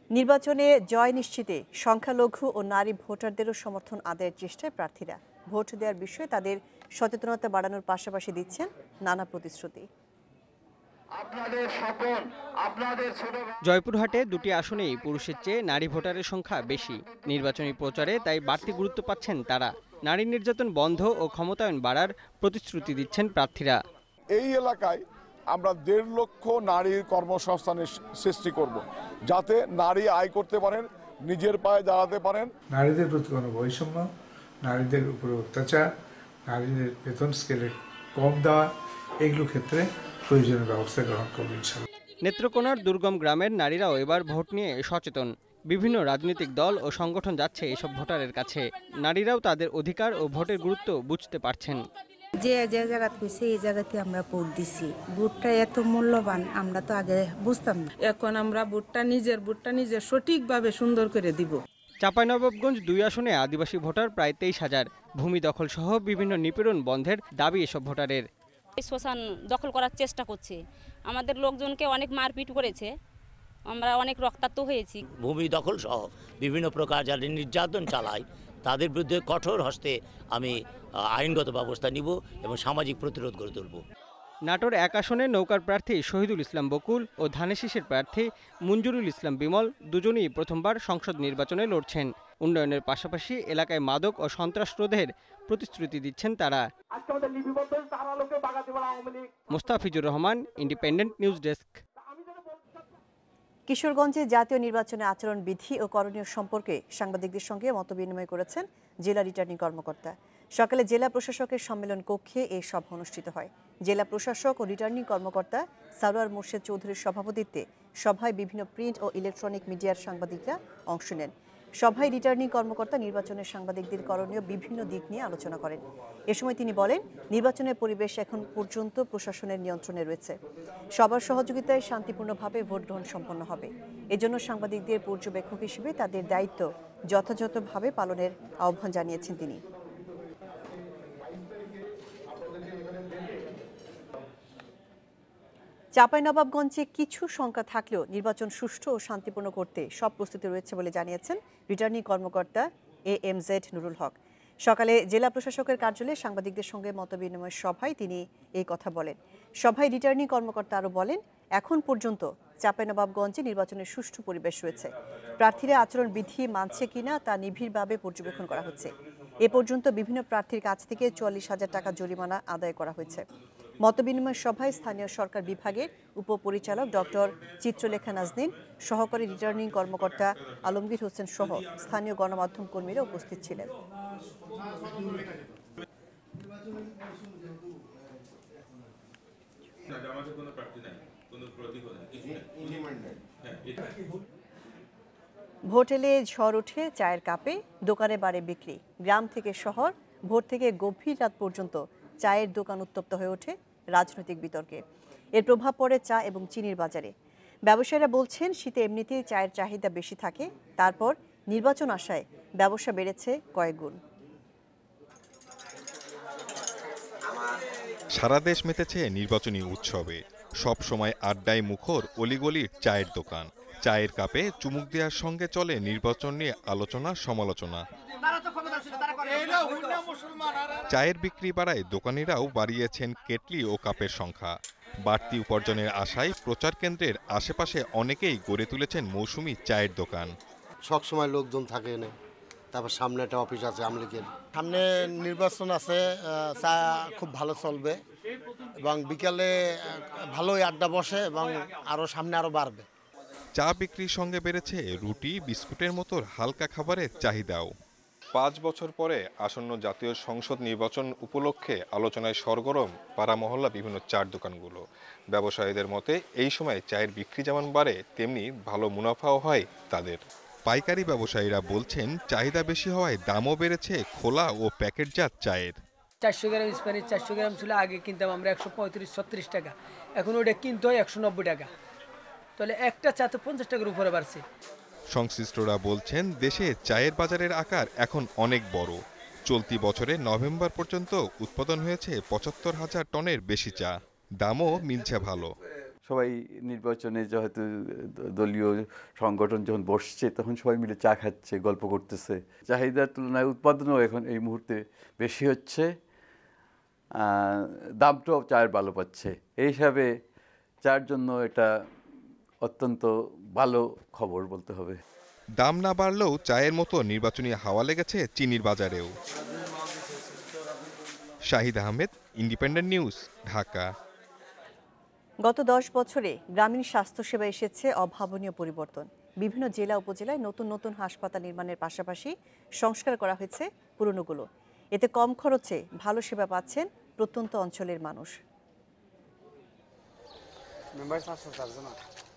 নির্বাচনে জয় নিশ্চিতে সংখ্যালঘু ও নারী ভোটারদেরও সমর্থন আদায়ের চেষ্টায় প্রার্থীরা। ভোট দেওয়ার বিষয়ে তাদের সচেতনতা বাড়ানোর পাশাপাশি দিচ্ছেন নানা প্রতিশ্রুতি। জয়পুরহাটে দুটি আসনেই পুরুষের চেয়ে নারী ভোটারের সংখ্যা বেশি। নির্বাচনী প্রচারে তাই বাড়তি গুরুত্ব পাচ্ছেন তারা। নারী নির্যাতন বন্ধ ও ক্ষমতায়ন বাড়ার প্রতিশ্রুতি দিচ্ছেন প্রার্থীরা। এই এলাকায় আমরা 1.5 লক্ষ নারীর কর্মসংস্থানের সৃষ্টি করব, যাতে নারী আয় করতে পারেন, নিজের পায়ে দাঁড়াতে পারেন। নারীদের প্রতি কোনো বৈষম্য, নারীদের উপরে অত্যাচার, নারীদের বেতন স্কেলে কম দেওয়া, এগুলো ক্ষেত্রে প্রয়োজনীয় ব্যবস্থা গ্রহণ করবে ইনশাআল্লাহ। নেত্রকোনার দুর্গম গ্রামের নারীরাও এবার ভোট নিয়ে সচেতন। বিভিন্ন রাজনৈতিক দল ও সংগঠন যাচ্ছে এসব ভোটারের কাছে। নারীরাও তাদের অধিকার ও ভোটের গুরুত্ব বুঝতে পারছেন। যে জায়গা কইছে এই জায়গাতে আমরা ভোট দিছি। ভোটটা এত মূল্যবান আমরা তো আগে বুঝতাম না। এখন আমরা ভোটটা নিজে সঠিকভাবে সুন্দর করে দিব। চাঁপাইনবাবগঞ্জ 2 আসনে আদিবাসী ভোটার প্রায় 23,000। ভূমি দখল সহ বিভিন্ন নিপীড়ন বন্ধের দাবি এসব ভোটারের। শ্মশান দখল করার চেষ্টা করছে, আমাদের লোকজনকে অনেক মারপিট করেছে, আমরা অনেক রক্তাক্ত হয়েছি। ভূমি দখল সহ বিভিন্ন প্রকার যারা নির্যাতন চালায় তাদের বিরুদ্ধে কঠোর হস্তে আমি আইনগত ব্যবস্থা নিব এবং সামাজিক প্রতিরোধ গড়ে তুলব। নাটোর 1 আসনে নৌকার প্রার্থী শহীদুল ইসলাম বকুল ও ধানের শীষের প্রার্থী মঞ্জুরুল ইসলাম বিমল দুজনেই প্রথমবার সংসদ নির্বাচনে লড়ছেন। উন্নয়নের পাশাপাশি এলাকায় মাদক ও সন্ত্রাস রোধের প্রতিশ্রুতি দিচ্ছেন তারা। Mostafizur Rahman, Independent News Desk. কিশোরগঞ্জে জাতীয় নির্বাচনে আচরণ বিধি ও করণীয় সম্পর্কে সাংবাদিকদের সঙ্গে মতবিনিময় করেছেন জেলা রিটার্নিং কর্মকর্তা। সকালে জেলা প্রশাসকের সম্মেলন কক্ষে এই সভা অনুষ্ঠিত হয়। জেলা প্রশাসক ও রিটার্নিং কর্মকর্তা সারোয়ার মোর্শেদ চৌধুরীর সভাপতিত্বে সভায় বিভিন্ন প্রিন্ট ও ইলেকট্রনিক মিডিয়ার সাংবাদিকরা অংশ নেন। সভায় রিটার্নিং কর্মকর্তা নির্বাচনের সাংবাদিকদের করণীয় বিভিন্ন দিক নিয়ে আলোচনা করেন। এ সময় তিনি বলেন, নির্বাচনের পরিবেশ এখন পর্যন্ত প্রশাসনের নিয়ন্ত্রণে রয়েছে। সবার সহযোগিতায় শান্তিপূর্ণভাবে ভোট গ্রহণ সম্পন্ন হবে। এজন্য সাংবাদিকদের পর্যবেক্ষক হিসেবে তাদের দায়িত্ব যথাযথভাবে পালনের আহ্বান জানিয়েছেন তিনি। চাঁপাইনবাবগঞ্জে কিছু শঙ্কা থাকলেও নির্বাচন সুষ্ঠু ও শান্তিপূর্ণ করতে সব প্রস্তুতি রয়েছে বলে জানিয়েছেন রিটার্নিং কর্মকর্তা AMZ নুরুল হক। সকালে জেলা প্রশাসকের কার্যালয়ে সাংবাদিকদের সঙ্গে মতবিনিময় সভায় তিনি এই কথা বলেন। সভায় রিটার্নিং কর্মকর্তা আরও বলেন, এখন পর্যন্ত চাঁপাইনবাবগঞ্জে নির্বাচনের সুষ্ঠু পরিবেশ রয়েছে। প্রার্থীরা আচরণ বিধি মানছে কিনা তা নিবিড়ভাবে পর্যবেক্ষণ করা হচ্ছে। এ পর্যন্ত বিভিন্ন প্রার্থীর কাছ থেকে ৪৪,০০০ টাকা জরিমানা আদায় করা হয়েছে। মতবিনিময় সভায় স্থানীয় সরকার বিভাগের উপপরিচালক ডক্টর চিত্রলেখা নাজনীন, সহকারী রিটার্নিং কর্মকর্তা আলমগীর হোসেন সহ স্থানীয় গণমাধ্যম কর্মীরা উপস্থিত ছিলেন। ভোট এলে ঝড় ওঠে চায়ের কাপে, দোকানে বাড়ে বিক্রি। গ্রাম থেকে শহর, ভোর থেকে গভীর রাত পর্যন্ত চায়ের দোকান উত্তপ্ত হয়ে ওঠে রাজনৈতিক বিতর্কে। এর প্রভাব পড়ে চা এবং চিনির বাজারে। ব্যবসায়ীরা বলছেন, শীতে এমনিতেই চায়ের চাহিদা বেশি থাকে, তারপর নির্বাচন আসায় ব্যবসা বেড়েছে কয়েক গুণ। সারা দেশ মেতেছে নির্বাচনী উৎসবে। সব সময় আড্ডায় মুখর অলিগলির চায়ের দোকান। চায়ের কাপে চুমুক দেওয়ার সঙ্গে চলে নির্বাচন নিয়ে আলোচনা সমালোচনা। চায়ের বিক্রি বাড়ায় দোকানিরাও বাড়িয়েছেন কেটলি ও কাপের সংখ্যা। বাড়তি উপার্জনের আশায় প্রচার কেন্দ্রের আশেপাশে অনেকেই গড়ে তুলেছেন মৌসুমি চায়ের দোকান। সবসময় লোকজন থাকে না, তারপর সামনে একটা অফিস আছে আমলিগের, সামনে নির্বাচন আছে, চা খুব ভালো চলবে এবং বিকালে ভালোই আড্ডা বসে এবং আরও সামনে আরও বাড়বে। চা বিক্রির সঙ্গে বেড়েছে রুটি, বিস্কুটের মতো হালকা খাবারের চাহিদাও। 5 বছর পরে আসন্ন জাতীয় সংসদ নির্বাচন উপলক্ষে আলোচনায় সরগরম পাড়া মহল্লা বিভিন্ন চার দোকানগুলো। ব্যবসায়ীদের মতে এই সময় চায়ের বিক্রি যেমন বাড়ে, তেমনি ভালো মুনাফাও হয় তাদের। পাইকারি ব্যবসায়ীরা বলছেন, চাহিদা বেশি হওয়ায় দামও বেড়েছে খোলা ও প্যাকেটজাত চায়ের। 400 গ্রাম স্প্যানিশ 400 গ্রাম ছিল আগে কিনতাম আমরা 135-36 টাকা, এখন ওটা কিনতে হয় 190 টাকা। তাহলে একটা চা তো 50 টাকার উপরে বাড়ছে। সংশ্লিষ্টরা বলছেন, দেশে চায়ের বাজারের আকার এখন অনেক বড়। চলতি বছরে নভেম্বর পর্যন্ত উৎপাদন হয়েছে 75,000 টনের বেশি চা। দামও মিলছে ভালো। সবাই নির্বাচনে যেহেতু দলীয় সংগঠন যখন বসছে, তখন সবাই মিলে চা খাচ্ছে, গল্প করতেছে। চাহিদার তুলনায় উৎপাদনও এখন এই মুহূর্তে বেশি হচ্ছে, দামটাও চায়ের ভালো পাচ্ছে। এই হিসাবে চার জন্য এটা অত্যন্ত ভালো খবর বলতে হবে। দাম না বাড়লেও চায়ের মতো নির্বাচনী হাওয়া লেগেছে চিনির বাজারেও। Shahid Ahmed, independent news, Dhaka. গত 10 বছরে গ্রামীণ স্বাস্থ্যসেবা এসেছে অভাবনীয় পরিবর্তন। বিভিন্ন জেলা উপজেলায় নতুন নতুন হাসপাতাল নির্মাণের পাশাপাশি সংস্কার করা হয়েছে পুরনোগুলো। এতে কম খরচে ভালো সেবা পাচ্ছেন প্রত্যন্ত অঞ্চলের মানুষ।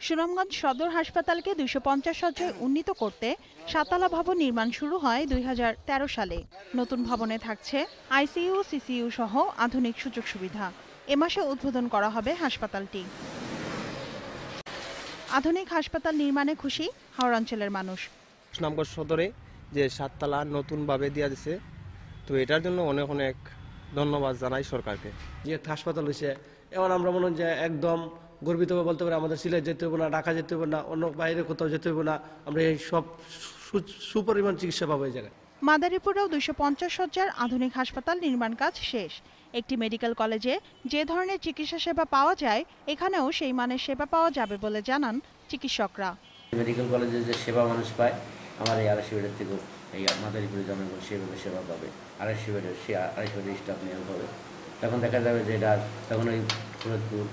সুনামগঞ্জ সদর হাসপাতালকে 250 শয্যায় উন্নীত করতে 7 তলা ভবন নির্মাণ শুরু হয় 2013 সালে। নতুন ভবনে থাকছে আইসিইউ, সিসিইউ সহ আধুনিক সুযোগ সুবিধা। এ মাসে উদ্বোধন করা হবে হাসপাতালটি। আধুনিক হাসপাতাল নির্মাণে খুশি হাওড় অঞ্চলের মানুষ। সুনামগঞ্জ সদরে যে 7 তলা নতুনভাবে দেওয়া দিয়েছে, তো এটার জন্য অনেক অনেক ধন্যবাদ জানাই সরকারকে। যে একটা হাসপাতাল হয়েছে, এবার আমরা মনে হয় যে একদম গর্বিত বলতে পারি, আমাদের সিলেট যেতে হবে না, ঢাকা যেতে হবে না, অন্য বাইরে কোথাও যেতে হবে না, আমরা এই সব সুপরিমাণ চিকিৎসা পাবো এই জায়গায়। মাদারীপুরেও 250 শয্যার আধুনিক হাসপাতাল নির্মাণ কাজ শেষ। একটি মেডিকেল কলেজে যে ধরনের চিকিৎসা সেবা পাওয়া যায়, এখানেও সেই মানের সেবা পাওয়া যাবে বলে জানান চিকিৎসকরা। মেডিকেল কলেজে যে সেবা মানুষ পায়, আমার এই 250 বেডের থেকেও এই মাদারীপুরে জনগণ সেভাবে সেবা পাবে। 250 বেডের স্টাফ নিয়োগ হবে। তখন দেখা যাবে যে এটা তখন ওই ফরিদপুর,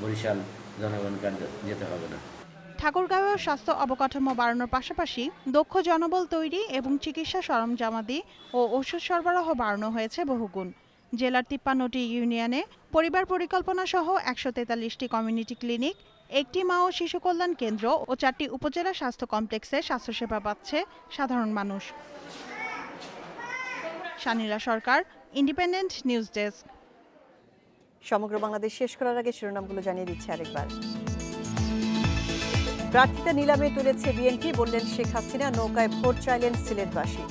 বরিশাল জনগণকে যেতে হবে না। ঠাকুরগাঁওয়েও স্বাস্থ্য অবকাঠামো বাড়ানোর পাশাপাশি দক্ষ জনবল তৈরি এবং চিকিৎসা সরঞ্জামাদি ও ওষুধ সরবরাহ বাড়ানো হয়েছে বহুগুণ। জেলার 53টি ইউনিয়নে পরিবার পরিকল্পনা সহ 143টি কমিউনিটি ক্লিনিক একটি মা ও শিশু কল্যাণ কেন্দ্র ও 4টি উপজেলা স্বাস্থ্য কমপ্লেক্সে স্বাস্থ্যসেবা পাচ্ছে সাধারণ মানুষ। শানিলা সরকার, ইন্ডিপেন্ডেন্ট নিউজ ডেস্ক। সমগ্র বাংলাদেশ শেষ করার আগে শিরোনামগুলো জানিয়ে দিচ্ছে আরেকবার। প্রার্থিতা নিলামে তুলেছে বিএনপি, বললেন শেখ হাসিনা। নৌকায় ভোট চাইলেন সিলেটবাসী।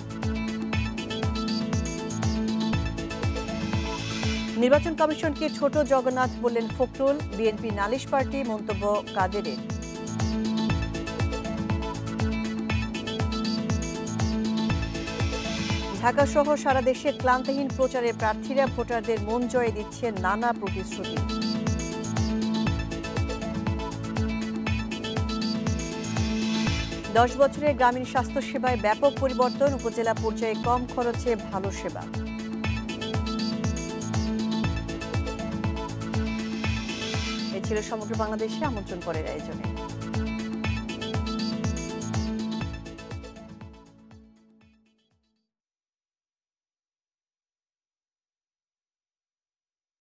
নির্বাচন কমিশনকে ছোট জগন্নাথ, বললেন ফখরুল। বিএনপি নালিশ পার্টি, মন্তব্য কাদেরের। ঢাকা সহ সারা দেশে ক্লান্তিহীন প্রচারে প্রার্থীরা ভোটারদের মন জয়ে দিচ্ছে নানা প্রতিশ্রুতি। 10 বছরে গ্রামীণ স্বাস্থ্যসেবায় ব্যাপক পরিবর্তন, উপজেলা পর্যায়ে কম খরচে ভালো সেবা। এ ছিল সমগ্র বাংলাদেশে আমন্ত্রণ পরের আয়োজনে।